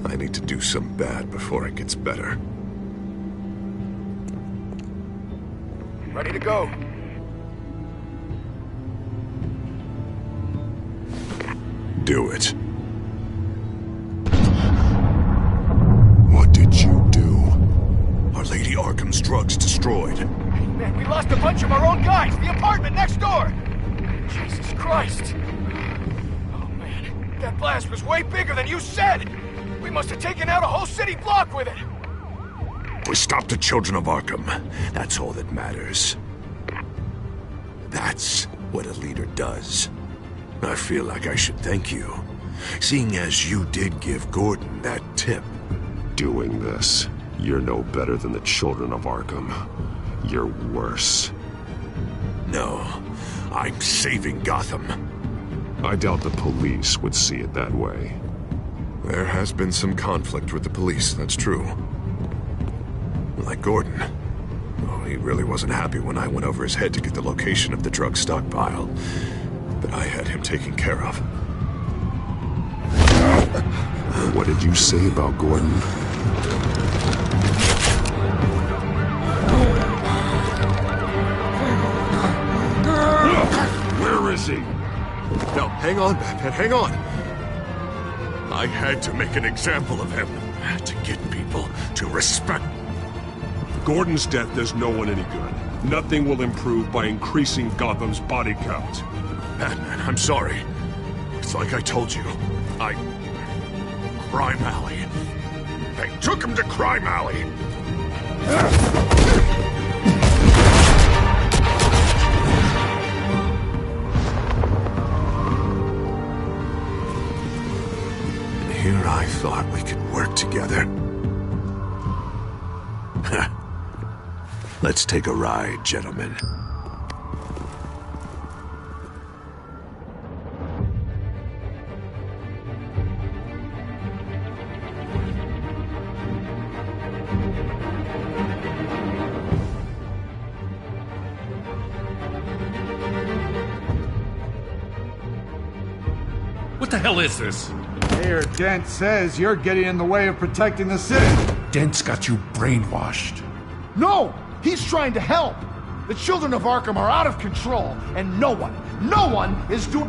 I need to do some bad before it gets better. Ready to go. Do it. What did you do? Our Lady Arkham's drugs destroyed. Man, we lost a bunch of our own guys. The apartment next door. Jesus Christ. Oh, man. That blast was way bigger than you said. We must have taken out a whole city block with it. We stopped the children of Arkham. That's all that matters. That's what a leader does. I feel like I should thank you, seeing as you did give Gordon that tip. Doing this, you're no better than the children of Arkham. You're worse. No, I'm saving Gotham. I doubt the police would see it that way. There has been some conflict with the police, that's true. Like Gordon. Oh, he really wasn't happy when I went over his head to get the location of the drug stockpile. But I had him taken care of. What did you say about Gordon? Where is he? No, hang on, Batman, hang on. I had to make an example of him. To get people to respect. Gordon's death does no one any good. Nothing will improve by increasing Gotham's body count. Batman, I'm sorry. It's like I told you. Crime Alley. They took him to Crime Alley. And here I thought we could work together. Let's take a ride, gentlemen. What the hell is this? Mayor Dent says you're getting in the way of protecting the city. Dent's got you brainwashed. No! He's trying to help! The children of Arkham are out of control, and no one is doing...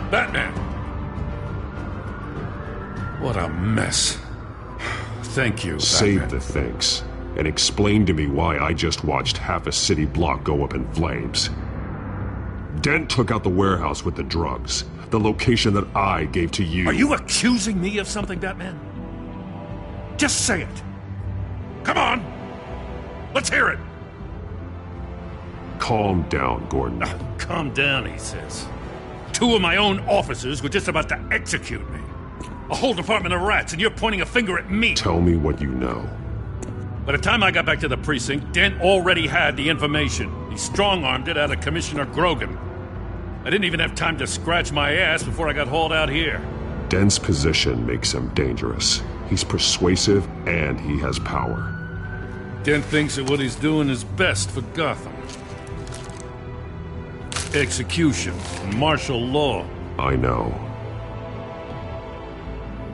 Batman! What a mess. Thank you, Save Batman. the thanks, and explain to me why I just watched half a city block go up in flames. Dent took out the warehouse with the drugs, the location that I gave to you. Are you accusing me of something, Batman? Just say it. Come on! Let's hear it! Calm down, Gordon. Calm down, he says. 2 of my own officers were just about to execute me. A whole department of rats, and you're pointing a finger at me. Tell me what you know. By the time I got back to the precinct, Dent already had the information. He strong-armed it out of Commissioner Grogan. I didn't even have time to scratch my ass before I got hauled out here. Dent's position makes him dangerous. He's persuasive, and he has power. Dent thinks that what he's doing is best for Gotham. Execution and martial law. I know.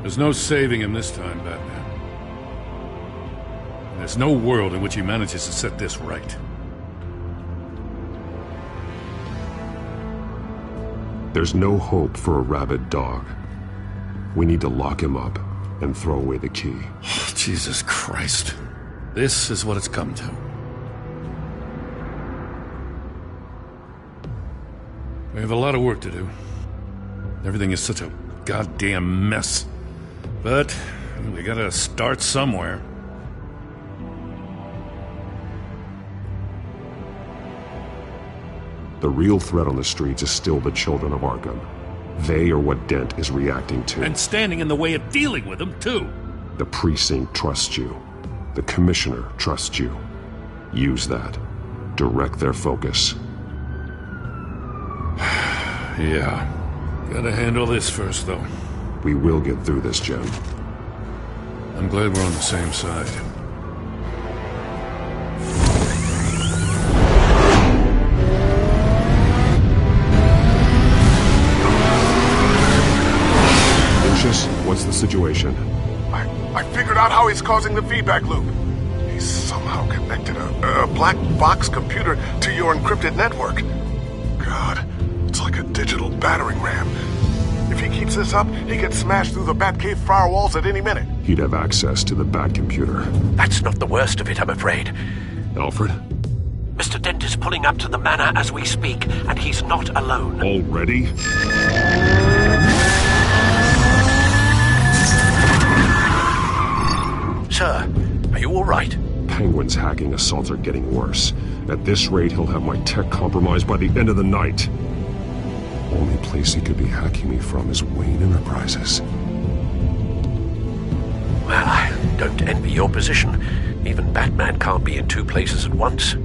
There's no saving him this time, Batman. And there's no world in which he manages to set this right. There's no hope for a rabid dog. We need to lock him up and throw away the key. Jesus Christ. This is what it's come to. We have a lot of work to do. Everything is such a goddamn mess. But we gotta start somewhere. The real threat on the streets is still the children of Arkham. They are what Dent is reacting to. And standing in the way of dealing with them, too. The precinct trusts you. The commissioner trusts you. Use that. Direct their focus. Yeah. Gotta handle this first, though. We will get through this, Jim. I'm glad we're on the same side. What's the situation? I figured out how he's causing the feedback loop. He's somehow connected a black box computer to your encrypted network. God, it's like a digital battering ram. If he keeps this up, he can smash through the Batcave firewalls at any minute. He'd have access to the Bat computer. That's not the worst of it, I'm afraid. Alfred? Mr. Dent is pulling up to the manor as we speak, and he's not alone. Already? Sir, are you all right? Penguin's hacking assaults are getting worse. At this rate, he'll have my tech compromised by the end of the night. Only place he could be hacking me from is Wayne Enterprises. Well, I don't envy your position. Even Batman can't be in 2 places at once.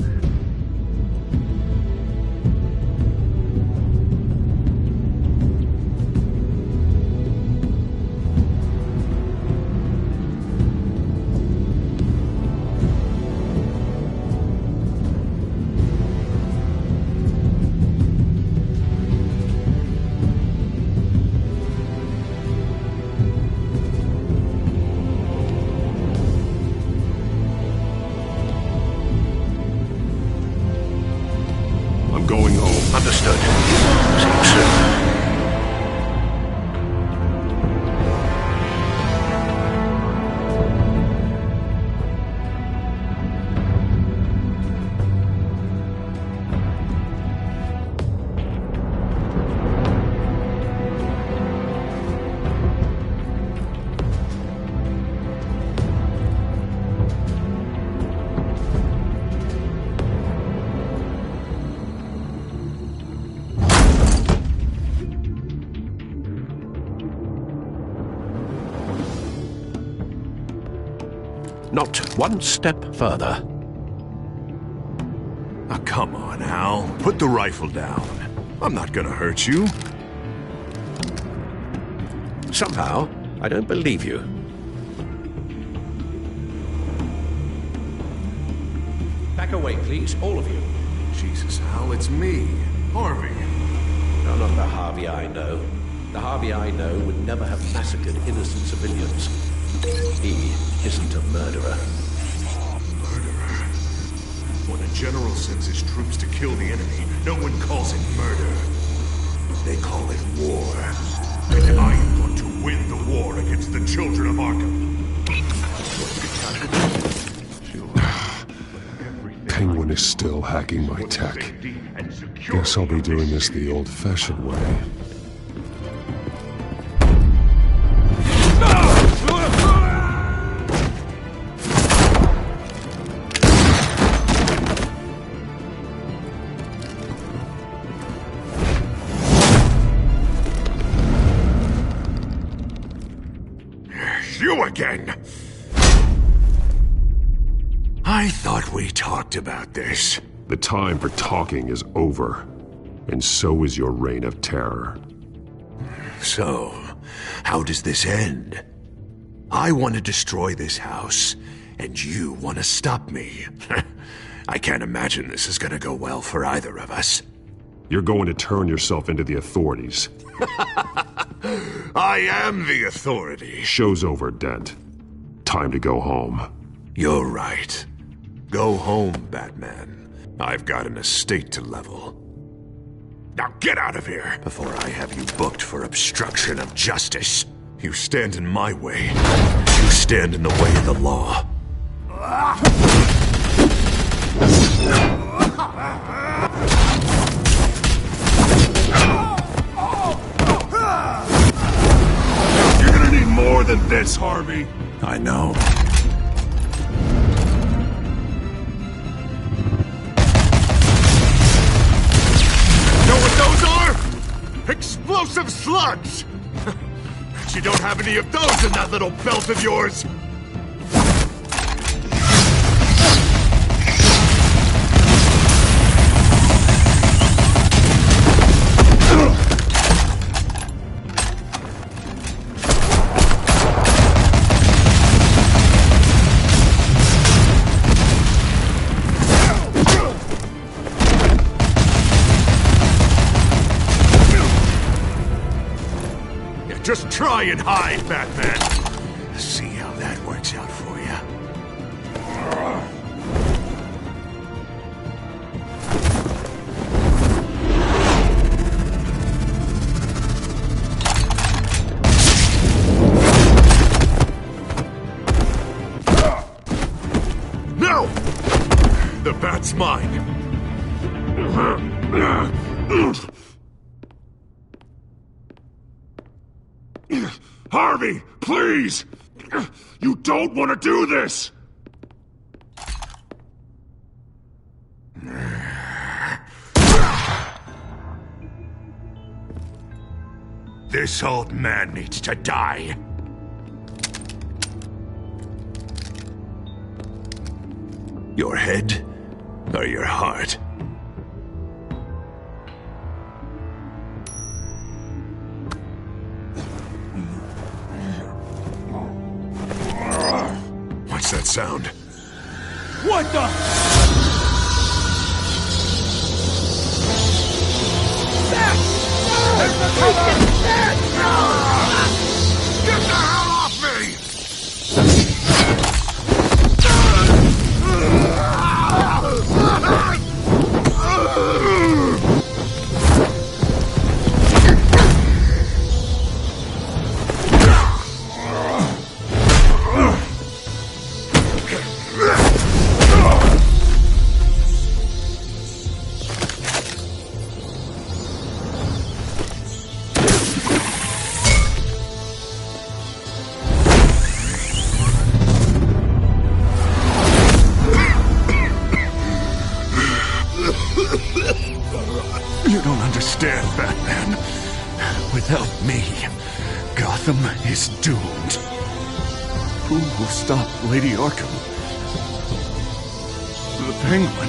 Not one step further. Oh, come on, Al. Put the rifle down. I'm not gonna hurt you. Somehow, I don't believe you. Back away, please, all of you. Jesus, Al, it's me, Harvey. No, not the Harvey I know. The Harvey I know would never have massacred innocent civilians. He isn't a murderer. Murderer? When a general sends his troops to kill the enemy, no one calls it murder. They call it war. And I am going to win the war against the children of Arkham. Penguin is still hacking my tech. Guess I'll be doing this the old-fashioned way. You again! I thought we talked about this. The time for talking is over, and so is your reign of terror. So, how does this end? I want to destroy this house, and you want to stop me. I can't imagine this is going to go well for either of us. You're going to turn yourself into the authorities. I am the authority. Show's over, Dent. Time to go home. You're right. Go home, Batman. I've got an estate to level. Now get out of here before I have you booked for obstruction of justice. You stand in my way. You stand in the way of the law. You're gonna need more than this, Harvey. I know. Know what those are? Explosive slugs! But you don't have any of those in that little belt of yours! Just try and hide, Batman. See how that works out for you. No! The bat's mine. Harvey, please! You don't want to do this! This old man needs to die. Your head or your heart? What's that sound? What the? There's the cover! Get the hell off me! You don't understand, Batman. Without me, Gotham is doomed. Who will stop Lady Arkham? The Penguin.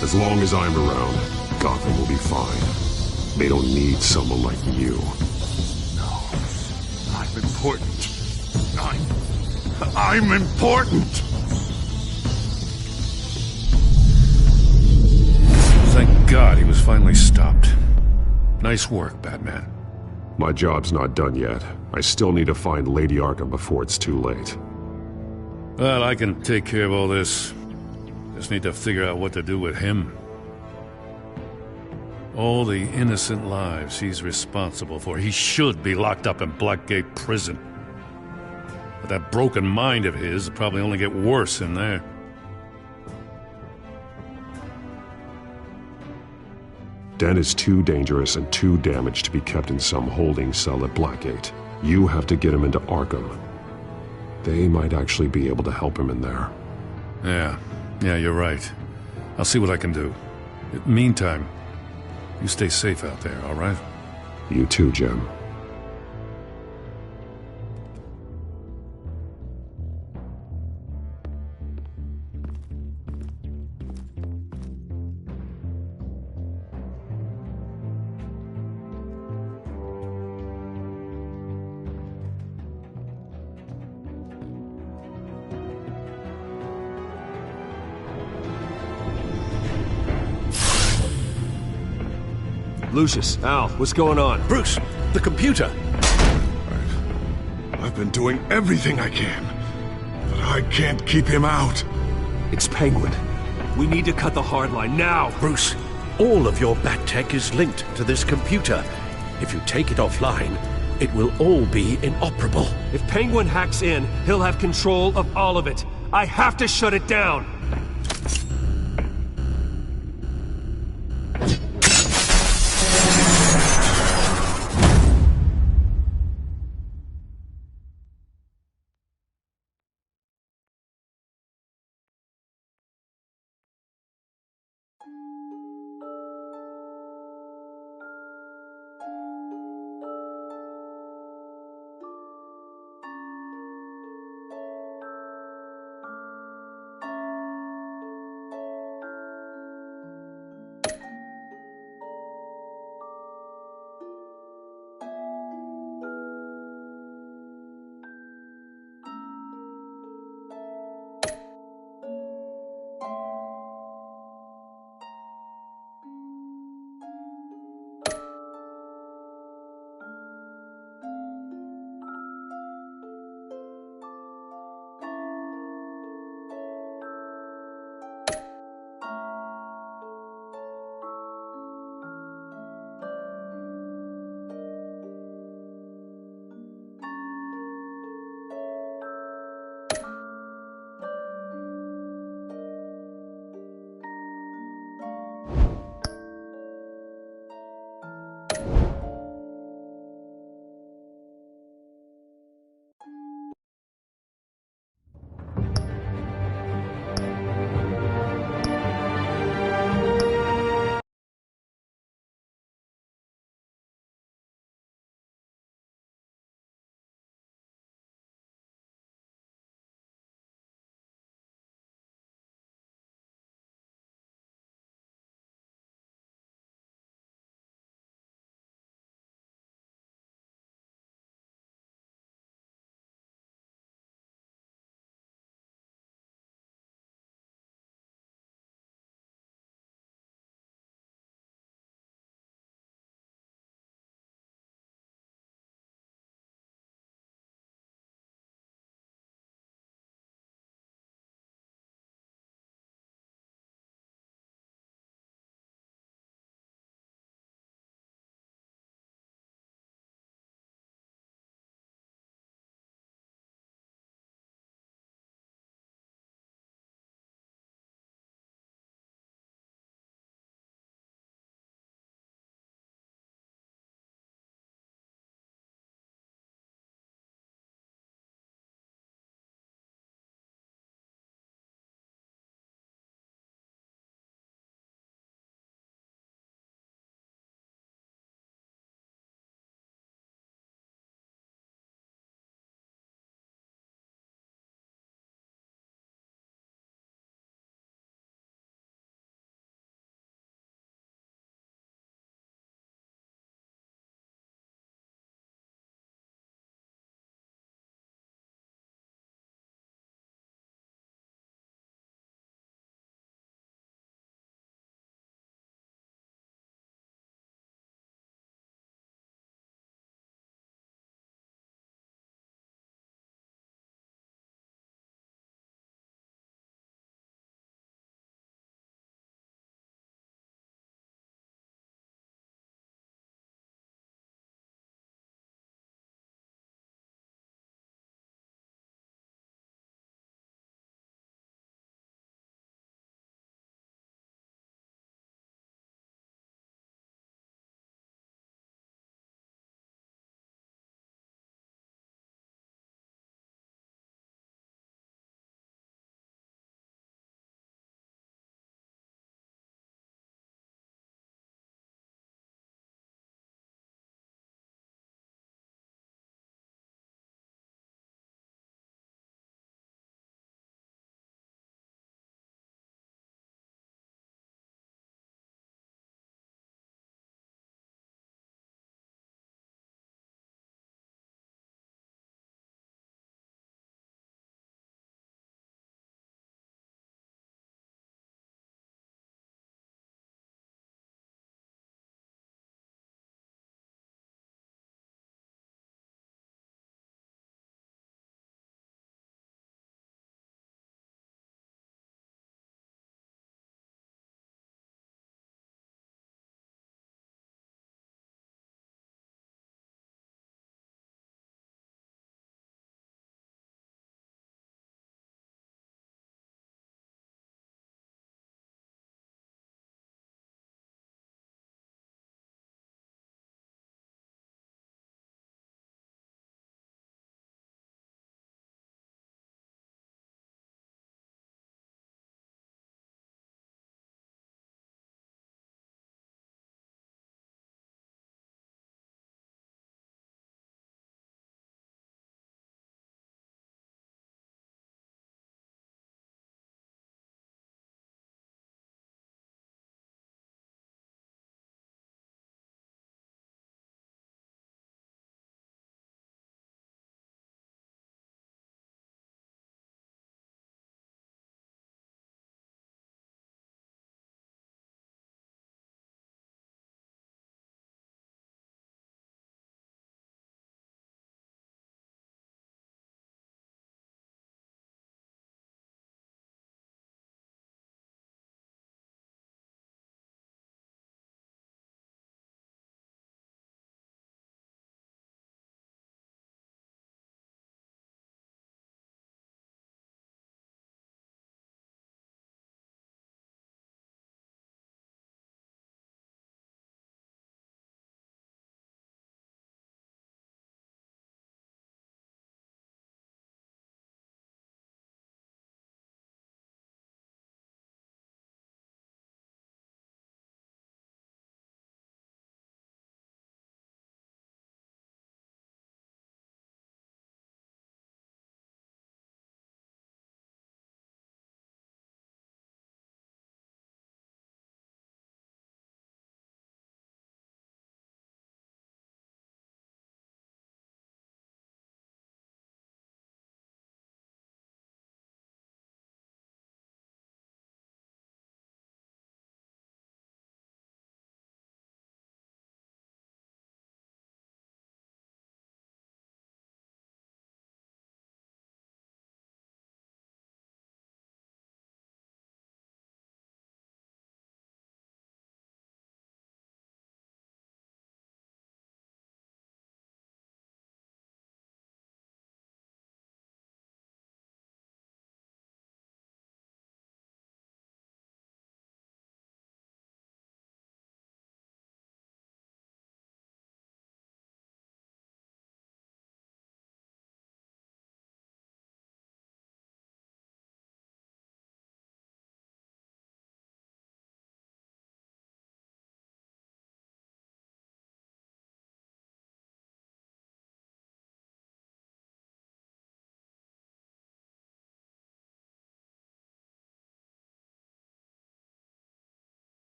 As long as I'm around, Gotham will be fine. They don't need someone like you. No. I'm important. I'm important! Thank God he was finally stopped. Nice work, Batman. My job's not done yet. I still need to find Lady Arkham before it's too late. Well, I can take care of all this. Just need to figure out what to do with him. All the innocent lives he's responsible for. He should be locked up in Blackgate Prison. But that broken mind of his will probably only get worse in there. Den is too dangerous and too damaged to be kept in some holding cell at Blackgate. You have to get him into Arkham. They might actually be able to help him in there. Yeah, you're right. I'll see what I can do. Meantime, you stay safe out there, all right? You too, Jim. Lucius, Al, what's going on? Bruce, the computer! I've been doing everything I can, but I can't keep him out. It's Penguin. We need to cut the hard line now. Bruce, all of your bat tech is linked to this computer. If you take it offline, it will all be inoperable. If Penguin hacks in, he'll have control of all of it. I have to shut it down.